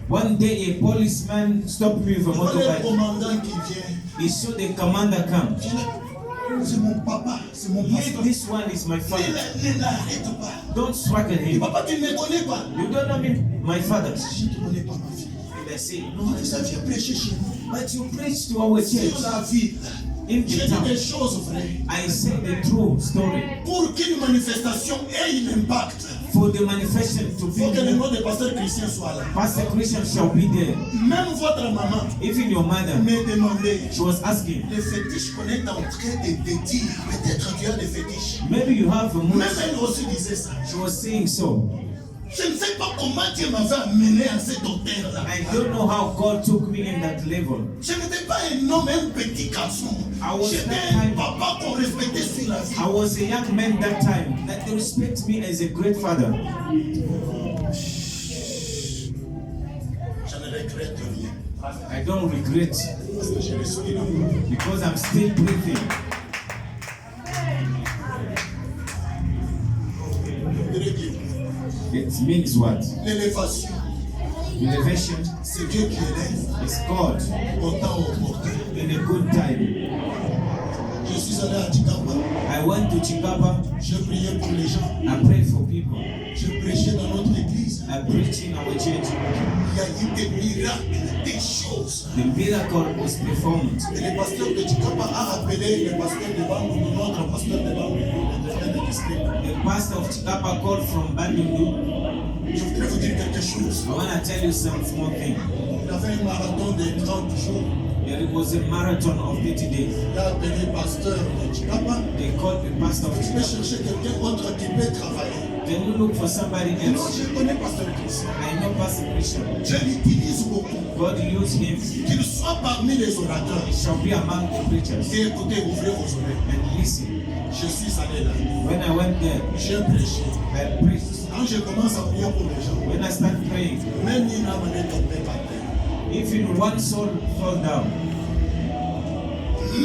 One day a policeman stopped me with a Il voit le motorbike. commandant qui vient. He saw the commander come. Je dis, c'est mon papa, c'est mon pasteur. This one is my father. Ne l'arrête pas. Don't struggle Et him. papa, tu ne me connais pas. You don't know me, my father. Je ne connais pas ma fille. And I say, Non, no, ça vient prêcher chez nous. but you preach to our Sur church la ville. in J'ai the dit des town. choses vraies. I say the true story. Pour qu'une manifestation ait un impact, For the manifestation to il faut que le be, nom de pasteur Christian soit là. Pastor Christian shall be there. Même votre maman Even your mother, me demandait, she was asking, les fétiches qu'on est en train de dire, peut-être tu as des fétiches. maybe you have a Même mood. elle aussi disait ça. She was saying so. Je ne sais pas comment Dieu m'avait amené à cette hauteur-là. I don't know how God took me in that level. Je n'étais pas un homme, un petit garçon. I was J'étais that un time. papa qu'on respectait sur la vie. I was a young man that time that they respect me as a great father. Je ne regrette rien. I don't regret Parce que je suis là. because I'm still breathing. It means what? L'élévation, Elevation c'est Dieu qui élève is God au temps opportun. in a good time. Je suis allé à Tikamba. I went to Chikapa. Je priais pour les gens. I prayed for people. Je prêchais dans notre église. I preached in our church. Il y a eu des miracles, des choses. The miracle was performed. Et le pasteur de Tikamba a appelé le pasteur de Bangoulou, notre pasteur de Bangoulou, le district. The pastor of Chikapa called from Bandundu. Je voudrais vous dire quelque chose. I want to tell you some small thing. Il avait un marathon de 30 jours. There was a marathon of 30 days. Il a appelé le pasteur de Tikamba. They called the pastor of Je vais Chikapa. chercher quelqu'un autre qui peut travailler. Can you look for somebody Et non, else? je connais pasteur Christian. I know Pastor Christian. Je l'utilise beaucoup. God use him. Qu'il soit parmi les orateurs. He shall be among the preachers. Et écoutez, ouvrez vos oreilles. And listen. Je suis allé là. When I went there, J'ai prêché. I preached. Quand je commence à prier pour les gens, When I start praying, même une âme n'est tombée par terre. even one soul fall down,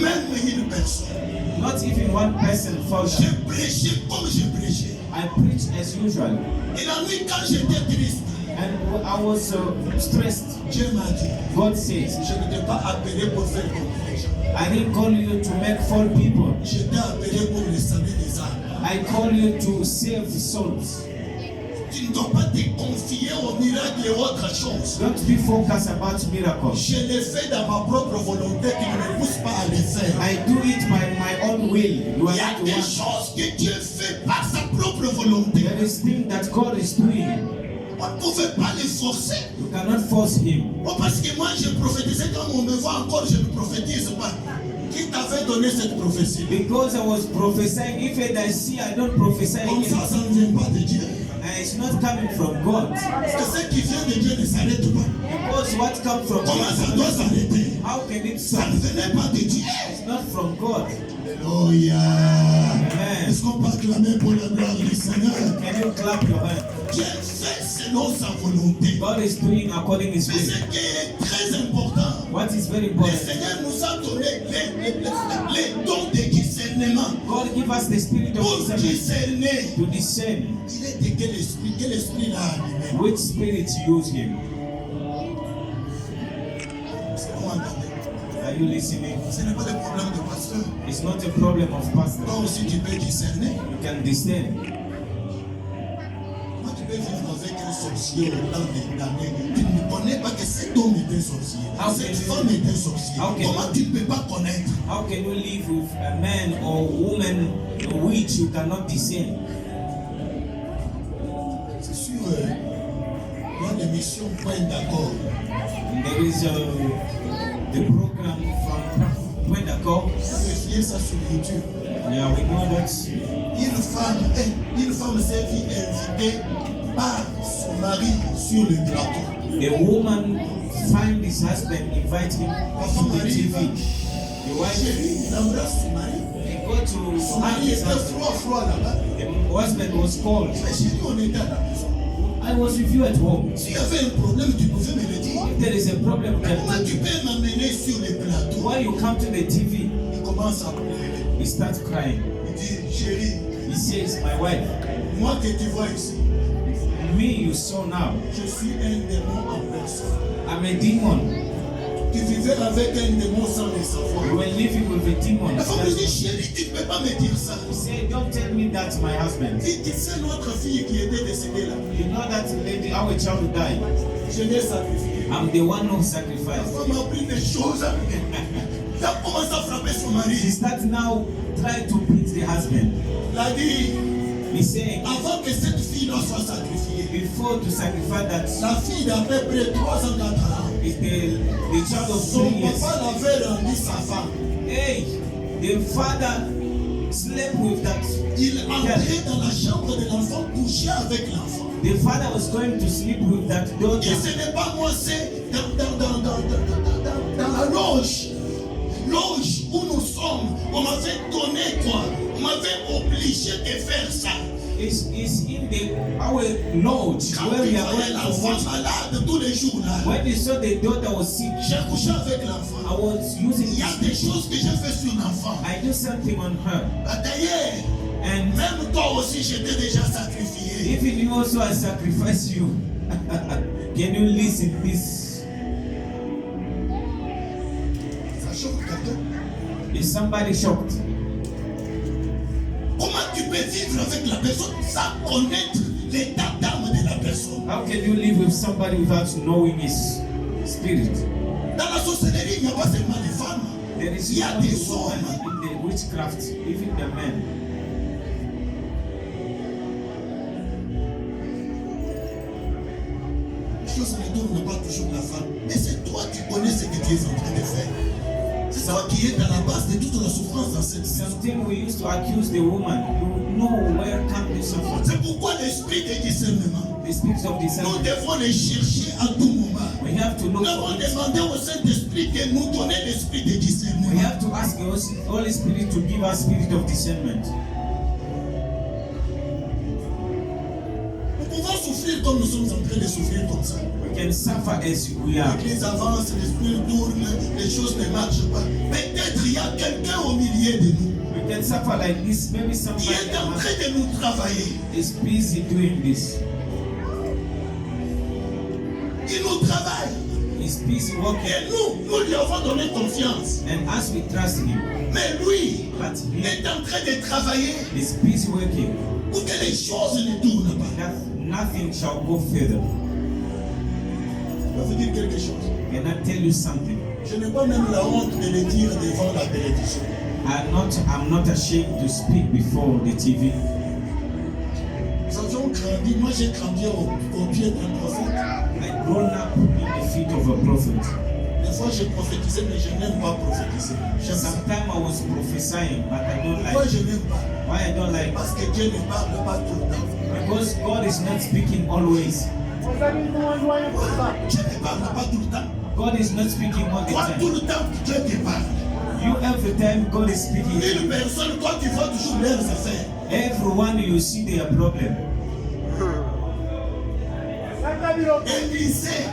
Même une personne. not even one person fall J'ai down. prêché comme j'ai prêché. I preached as usual. Et la nuit, quand j'étais triste, And I was stressed. Dieu m'a dit, God says, je ne t'ai pas appelé pour faire comme les gens. I didn't call you to make fall people. Je t'ai appelé pour le salut des âmes. I call you to save souls. Tu ne dois pas te confier aux miracles et autres choses. Don't be focused about miracles. Je l'ai fait dans ma propre volonté qui ne me pousse pas à le faire. I do it by my own will. You are Il y a not the des one. choses que Dieu fait par sa propre volonté. There is things that God is doing. On ne pouvait pas les forcer. You cannot force him. Oh, parce que moi je prophétisais quand on me voit encore, je ne prophétise pas. Qui t'avait donné cette prophétie? Because I was prophesying, if I see I don't prophesy Comme again, ça ne vient pas de Dieu. and it's not coming from God. Parce que ce qui vient de Dieu ne s'arrête pas. Because what comes from Comment ça doit God, s'arrêter? how can it Ça stop? ne venait pas de Dieu. It's not from God. Alléluia. Amen. Est-ce qu'on peut acclamer pour la gloire du Seigneur? Can you clap your hand? Dieu fait selon sa volonté. God is doing according His Mais will. ce qui est très important, What is very le important? Seigneur nous a donné les dons de discernement God give us the spirit of pour discernment discerner. to discern Il est de quel esprit l'a animé. which spirit use him. Est-ce que vous entendez? Are you listening? Ce n'est pas le problème de pasteur. It's not a problem of pastor. Toi aussi tu peux discerner. You can discern. Moi tu peux vivre avec un sorcier autant d'années. Tu ne connais pas que cet homme est un sorcier. Cette femme est un sorcier. Comment tu ne peux pas connaître? How can you live with a man or woman which you cannot discern? C'est sûr. Il y a des missions point d'accord. And there is the program from point d'accord. Vérifiez ça sur YouTube. Yeah, we know that Une femme s'est vue invitée par son mari sur le plateau. a woman find his husband, invite him to the TV. The wife, Chérie, il embrasse son mari. they go to Son mari his était husband. froid là-bas. The husband was called. Mais chérie, on était à la maison. I was with you at home. S'il y avait un problème, tu pouvais me le dire. If there is a problem, you Comment can tu peux m'amener sur le plateau? Why you come to the TV? Il commence à pleurer. He starts crying. Il dit, chérie, He says, my wife, moi que tu vois ici, me you saw now, je suis un démon en personne. I'm a demon. Tu vivais avec un démon sans le savoir. You were living with a demon. La femme lui dit, chérie, tu ne peux pas me dire ça. He said, don't tell me that's my husband. Tu sais notre fille qui était décédée là. You know that lady, our child who died. Je l'ai sacrifiée. I'm the one who La sacrificed. femme a pris des choses. Elle a commencé à frapper son She mari. starts now trying to beat the husband. Il a dit, He's saying, avant que cette fille ne soit sacrifiée, before to sacrifice that, la fille d'à peu près 3 ans, 4 ans, is the child of son 3 years. papa l'avait rendu sa femme. Hey, the father slept with that. Il entrait dans la chambre de l'enfant, couchait avec l'enfant. The father was going to sleep with that daughter. Et ce n'est pas moi, c'est dans la loge. Loge où nous sommes. On m'avait donné quoi? On m'avait obligé de faire ça. It's in our lodge Quand where il we are voyait going to l'enfant watch. malade tous les jours là, When you saw the daughter was sick, j'ai couché avec I l'enfant. was using Il y a des choses que j'ai fait sur l'enfant. I do something on her. D'ailleurs, And même toi aussi, je t'ai déjà sacrifié. even you also I sacrifice you. Can you listen this? Ça choque quelqu'un. Is somebody shocked? Comment tu peux vivre avec la personne sans connaître l'état d'âme de la personne? How can you live with somebody without knowing his spirit? Dans la sorcellerie, il n'y a pas seulement les femmes. There is Il y a not des the woman hommes. in the witchcraft, even the men. Les choses ne tournent pas toujours la femme. Mais c'est toi qui connais ce que tu es en train de faire. C'est toi qui es à la base de toute la souffrance dans cette maison. Something we used to accuse the woman. You know where come the suffering. C'est pourquoi l'esprit de discernement, The spirit of nous discernment. devons les chercher à tout moment. We have to Nous look devons for it. demander au Saint-Esprit de nous donner l'esprit de discernement. We have to ask the Holy Spirit to give us spirit of discernment. Nous pouvons souffrir comme nous sommes en train de souffrir comme ça. We can suffer as we are. L'église avance, l'esprit tourne, les choses ne marchent pas. Peut-être il y a quelqu'un au milieu de nous We can suffer like this. Maybe qui somebody est en train de nous travailler. is busy doing this. Il nous travaille. He's busy working. Et nous lui avons donné confiance. And as we trust him, Mais lui but he est en train de travailler is busy working, pour que les choses ne tournent pas. nothing shall go further. Je vais vous dire quelque chose. Can I tell you something? Je n'ai pas même la honte de le dire devant la télévision. I'm not ashamed to speak before the TV. Nous avions grandi, moi j'ai grandi au pied d'un prophète. I grown up in the feet of a prophet. Des fois j'ai prophétisé, mais je n'aime pas prophétiser. J'aime ça. Sometimes I was prophesying, but I don't Pourquoi like je it. n'aime pas? Why I don't like it? Parce que Dieu ne parle pas tout le temps. Because God is not speaking always. Dieu ne parle pas tout le temps. God is not speaking all the Toi, tout time. le temps, Dieu te parle. You every time God is speaking. Une personne, toi, tu vois toujours leurs affaires. Everyone you see their problem. Élisée,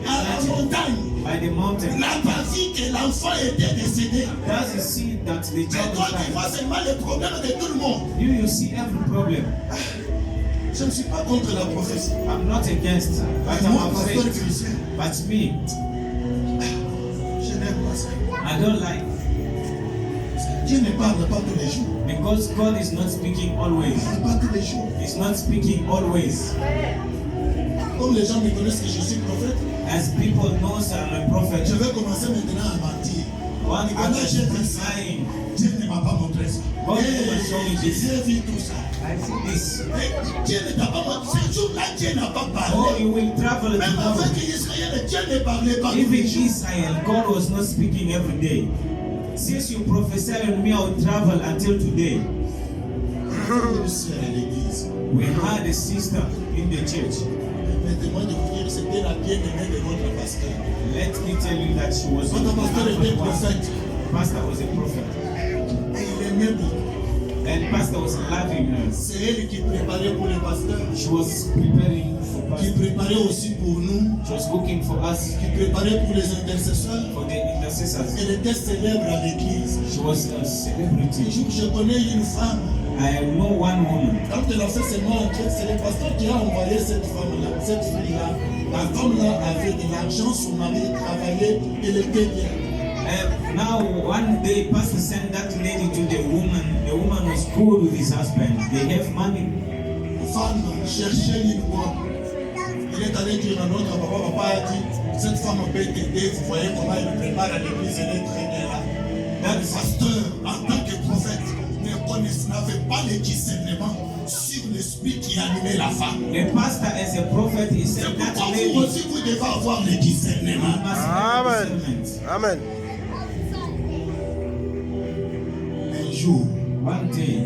à la montagne, By the mountain. n'a pas vu que l'enfant était décédé. Does he see that the Mais child toi, tu is vois dying? seulement les problèmes de tout le monde. You see every problem. Je ne suis pas contre la prophétie. I'm not against, but Mais moi, I'm pasteur afraid. Christian, But me, je n'aime pas ça. I don't like Dieu ne parle pas tous les jours. because God is not speaking Il always. ne parle pas tous les jours. He's not speaking always. Comme les gens me connaissent que je suis prophète, As people know I'm a prophet, je vais commencer maintenant à mentir. one Voilà, other j'ai is fait ça. lying. Dieu ne m'a pas montré ça. God Eh, never showed me this. j'ai vu tout ça. I see this. Mais Dieu ne t'a pas montré. Ce jour-là, Dieu n'a pas Oh, parlé. you will travel Même tomorrow. avec Israël, Dieu ne parlait pas tous Even les jours. Israel, God was not speaking every day. Since you prophesied on me, I will travel until today. Une sœur à l'église. We had a sister in the church. Permettez-moi de vous dire, c'était la bien-aimée de votre pasteur. Let me tell you that she was Votre pasteur était prophète. Pastor was a prophet. Et il aimait beaucoup. And pastor was loving her. C'est elle qui préparait pour les pasteurs, She was preparing for qui pastor. préparait aussi pour nous, She was cooking for us, qui préparait pour les intercesseurs. for the intercessors. Elle était célèbre à l'église. She was a Un celebrity. jour, je connais une femme. I know one woman. Quand elle a fait seulement entrer, c'est le pasteur qui a envoyé cette femme-là, cette fille-là. La femme-là avait de l'argent, son mari travaillait, elle était bien. Now one day pastor sent that lady to the woman. The woman was good with his husband. They have money. La femme cherchait une bonne. Il est allé dire à notre papa, papa a dit, cette femme peut t'aider, vous voyez comment elle prépare à l'église, elle est très bien là. Le pasteur, en tant que prophète, n'avait pas le discernement sur l'esprit qui animait la femme. The pastor, as a prophet, he C'est said that pourquoi lady vous aussi, vous devez avoir le must discernement. have Amen. discernment. Amen. Un jour, One day,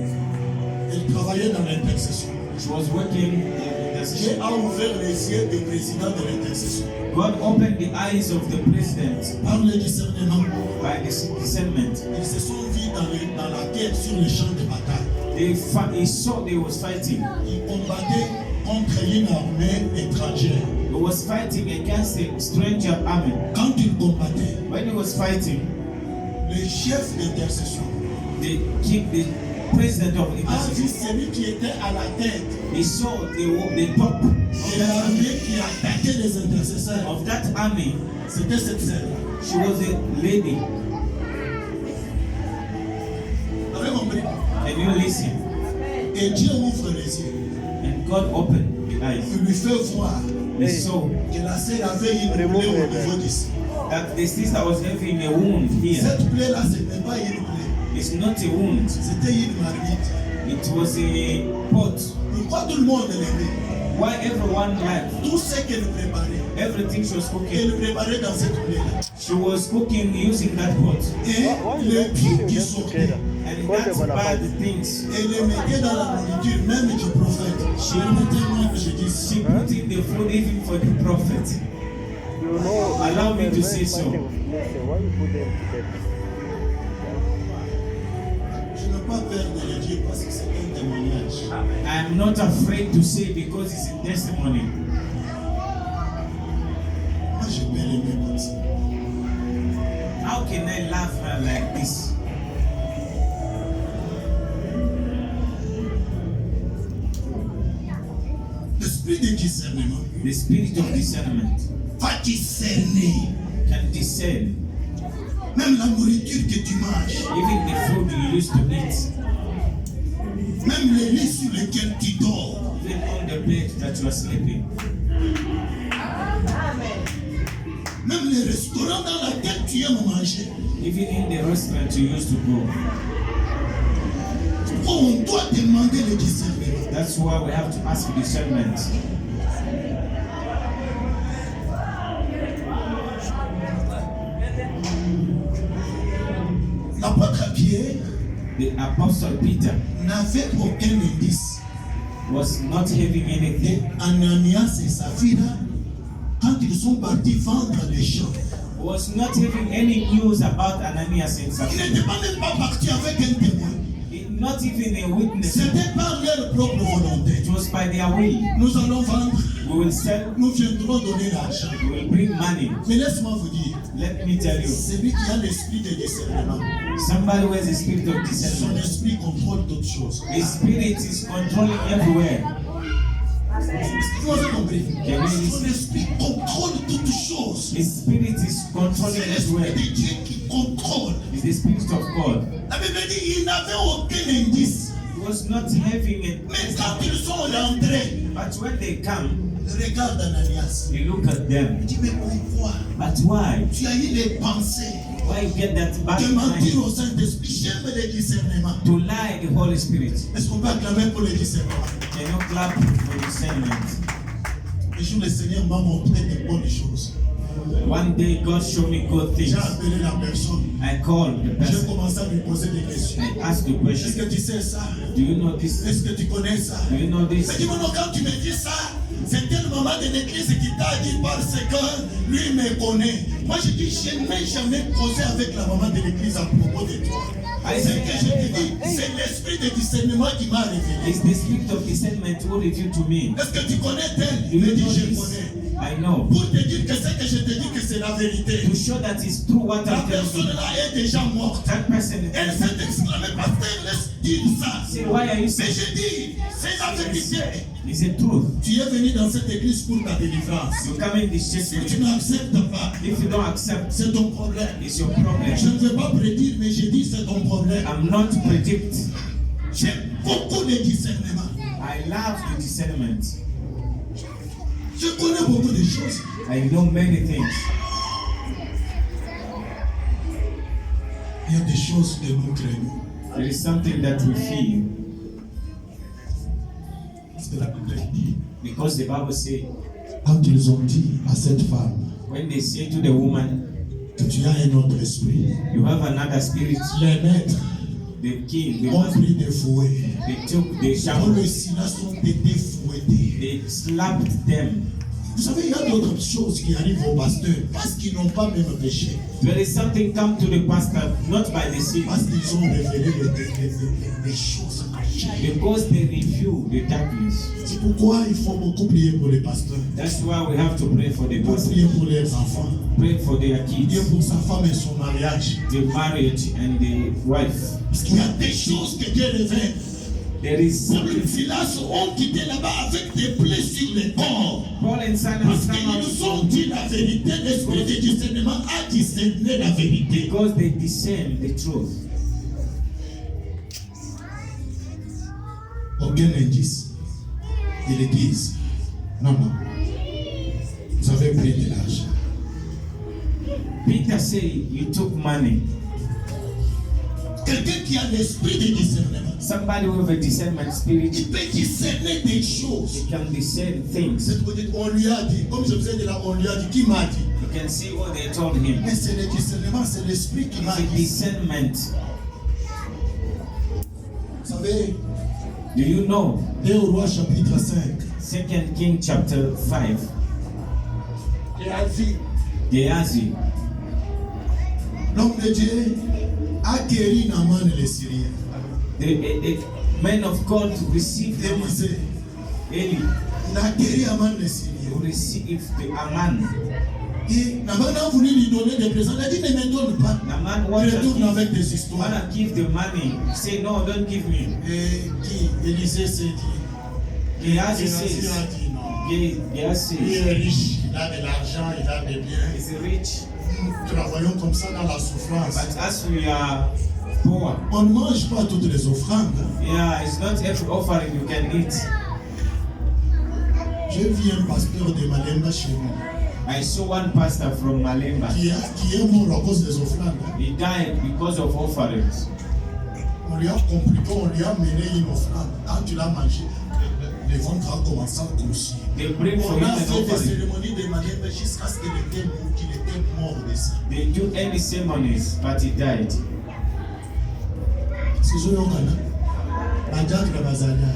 elle travaillait dans l'intercession. she was working in Dieu intercession. a ouvert les yeux du président de l'intercession. God opened the eyes of the president Par le discernement, by the discernment. ils se sont vus dans la guerre sur le champ de bataille. He saw they was fighting. Ils combattaient contre une armée étrangère. He was fighting against a stranger army. Quand ils combattaient, When he was fighting, le chef d'intercession the president of a intercession, vu celui qui était à la tête he saw the top de l'armée qui attaquait les intercesseurs. of that army. C'était cette scène-là. She was a lady. Vous avez compris? Can you listen? Et Dieu ouvre les yeux. And God opened the eyes. Il lui fait voir He saw que la sœur avait une plaie au niveau d'ici. that the sister was having a wound here. Cette plaie-là, ce n'est pas une plaie. It's not a wound. C'était une marmite. It was a pot. Pourquoi tout le monde l'aimait? Why everyone liked Tout ce qu'elle préparait, everything she was cooking. elle préparait dans cette plaie-là. She was cooking using that pot. Et les pieds qui sortaient, And that's bad things. elle les mettait dans la nourriture même du prophète. Elle mettait même, je dis, She put in the food even for the prophet. You know, Allow me to say so. Why you put them together? je n'ai pas peur de le dire parce que c'est un témoignage. I'm not afraid to say because it's a testimony. Moi, je peux l'aimer comme ça. How can I love her like this? L'esprit de discernement The spirit of discernment va discerner can discern même la nourriture que tu manges, even the food you used to eat, même les lits sur lesquels tu dors. even on the bed that you are sleeping, Même les restaurants dans lesquels tu aimes manger. even in the restaurant you used to go. On doit demander le discernement. That's why we have to ask discernment. L'apôtre Pierre The apostle Peter n'avait aucun indice. was not having Et anything. Ananias et Saphira, quand ils sont partis vendre les champs, Was not having any news about Ananias and ils Sapphira. n'étaient pas même pas partis avec un témoin. Not even a witness. C'était par leur propre volonté. It was by their will. Nous allons vendre, We will sell, nous viendrons donner l'argent. we will bring money. Mais laisse-moi vous dire, Let me tell you, celui qui a l'esprit de discernement, somebody who has a spirit of son discernment. esprit contrôle toutes choses. The spirit is controlling everywhere. Vous avez compris? Can you Son listen? esprit contrôle toutes choses. The spirit is controlling C'est l'esprit everywhere. de Dieu qui contrôle. It's the spirit of God. La Bible dit il n'avait aucun indice. He was not having it. Mais quand ils sont rentrés, But when they come, regarde Ananias. you look at them. Il dit mais pourquoi? But why? Tu as eu les pensées Why you get that bad de mentir mind au Saint-Esprit. J'aime le discernement. to lie the Holy Spirit? Est-ce qu'on peut acclamer pour le discernement? Can you clap for discernment? Le jour le Seigneur m'a montré de bonnes choses. One day God showed me good things. J'ai appelé la personne. I called the J'ai person. commencé à lui poser des questions. I asked the Est-ce question, que tu sais ça? do you know this? Est-ce que tu connais ça? Do you know Mais this? dis-moi, non, quand tu me dis ça, c'est tel maman de l'église qui t'a dit parce que lui me connaît. Moi, je dis, je n'ai jamais causé avec la maman de l'église à propos de toi. Ce que je te dis, c'est l'esprit de discernement qui m'a révélé. It's the spirit of discernment who revealed to me. Est-ce que tu connais tel? Do Il me you dit, know je this? connais. I know. Pour te dire que ce que je te dis que c'est la vérité. To show that it's true what La I'm telling personne you. là est déjà morte. That person Elle s'est exclamée, pasteur, laisse dire ça. say, why are you Mais saying je dis, c'est la vérité. it's the truth? Tu es venu dans cette église pour ta délivrance. You come in this church Si for tu you. n'acceptes pas, If you don't accept, c'est ton problème. it's your problem. Je ne veux pas prédire, mais je dis c'est ton problème. I'm not predict. J'ai beaucoup de discernement. I love the discernment. Je connais beaucoup de choses. I know many things. Il y a des choses que nous craignons. There is something that we feel Parce que la Bible dit, because the Bible says quand ils ont dit à cette femme when they say to the woman, que tu as un autre esprit, you have another spirit, les maîtres the king, the ont master, pris des fouets. they took the Dans shower, le silence ont été fouettés. they slapped them. Vous savez, il y a d'autres choses qui arrivent aux pasteurs parce qu'ils n'ont pas même péché. There is something come to the pastor not by the sin, Parce qu'ils ont révélé des choses cachées. because they review the darkness. C'est pourquoi il faut beaucoup prier pour les pasteurs. That's why we have to pray for the Il faut pastor, prier pour les enfants. pray for their Prier kids, pour sa femme et son mariage. the marriage and the wife. Parce qu'il y a des choses que Dieu révèle. There is Paul et something. Silas ont quitté là-bas avec des plaies sur les corps. Paul and Silas Parce come qu'ils nous out ont dit la vérité. L'esprit de discernement a discerné la vérité. because they discern the truth. Aucun indice de l'église. Non, non. Vous avez pris de l'argent. Peter said, you took money. Quelqu'un qui a l'esprit de discernement, Somebody with a discernment spirit, il peut discerner des choses. you can discern things. C'est pour dire, on lui a dit, comme je faisais de là, on lui a dit, qui m'a dit? You can see what they told him. Mais c'est le discernement, c'est l'esprit qui m'a It's a dit. discernment. Vous savez, Do you know 2 Rois chapitre 5. 2 King chapter 5? Gehazi, L'homme de Dieu a guéri Naaman le Syrien. the man of God received Élisée, Eli, il a guéri Naaman le Syrien. who received the Aman. Et Naaman a voulu lui donner des présents. Il a dit, ne me donne pas. Naaman Il wanted retourne to avec des histoires. give the money. Say, no, don't give me. Et qui? Élisée s'est dit. Gehazi Élisée says, a dit non. Gehazi Il says, est riche, il a de l'argent, il a des biens. is rich, Nous travaillons comme ça dans la souffrance. but as we are poor, On ne mange pas toutes les offrandes. yeah, it's not every offering you can eat. J'ai vu un pasteur de Malemba chez nous I saw one pastor from Malemba. qui est mort à cause des offrandes. He died because of offerings. On lui a compliqué, on lui a mené une offrande. Quand tu l'as mangé, le ventre a commencé à grossir. They bring for On him a an fait des offering. cérémonies de Malemba jusqu'à ce qu'il était mort de ça. They do any ceremonies, but he died. C'est ce qu'on a. Badiakra Bazalia.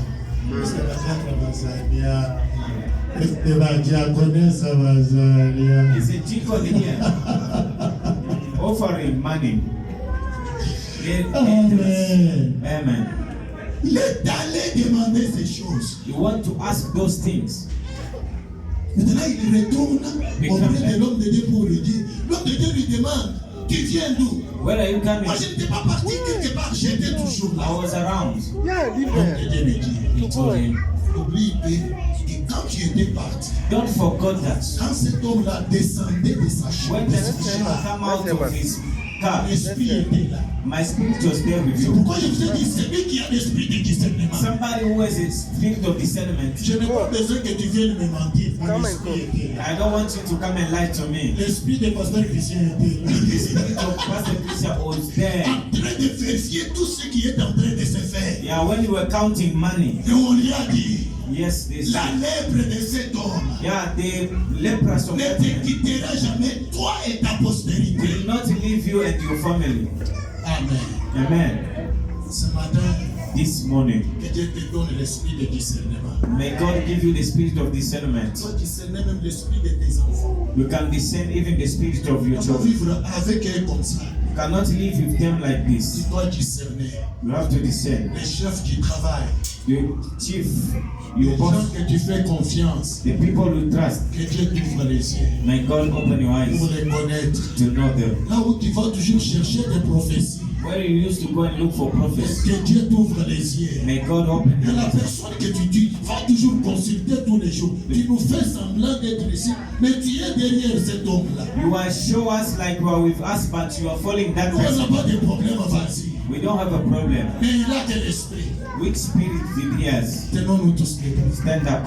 C'est Badiakra Bazalia. C'est Badiakonesa Bazalia. He's a deacon here, offering money. Amen. Amen. Il est allé demander ces choses. You want to ask those things. Maintenant, il retourne auprès de l'homme de Dieu pour lui dire. L'homme de Dieu lui demande, tu viens d'où? Where are you coming? Moi, je n'étais pas parti quelque part, j'étais toujours I là. was around. Yeah, leave L'homme de there. Dieu lui dit, He told him, n'oublie pas que quand tu étais parti, don't forget that quand cet homme-là descendait de sa chambre, when de the son spirit char, come out of his car, l'esprit était là. my spirit was there with C'est you. pourquoi je vous ai dit, c'est lui qui a l'esprit de discernement. Somebody who has a spirit of discernment. Je n'ai pas besoin que tu viennes me mentir. Mon Come and esprit était là. I don't want you to come and lie to me. L'esprit de pasteur Christian était là. The spirit of Pastor Christian was there. En train de vérifier tout ce qui est en train de se faire. Yeah, when you were counting money, Et on lui a dit, Yes, this. La lèpre de cet homme Yeah, the lepers of ne that te man quittera jamais, toi et ta postérité. will not leave you and your family. Amen. Amen. Ce matin, This morning, que Dieu te donne l'esprit de discernement. may God give you the spirit of discernment. Toi discerner même l'esprit de tes enfants. You can discern even the spirit of your Comment children. vivre avec eux comme ça? You cannot live with them like Tu this. dois discerner. You have to discern. Les chefs qui travaillent, The chief, les your gens boss, que tu fais confiance, the people you trust. que Dieu t'ouvre les yeux May God open your pour eyes les connaître. to know them. Là où tu vas toujours chercher des prophéties, Where you used to go and look for prophets, que Dieu t'ouvre les yeux. may God open Et your la eyes. personne que tu vas toujours consulter tous les jours. Tu nous fais semblant d'être ici, mais tu es derrière cet homme-là. You are show us like you are with us, but you are following that Nous, on n'a person. pas de problème, vas-y. We don't have a problem. Mais il a de l'esprit. Which spirit did he has? Tenons-nous tous debout. Stand up.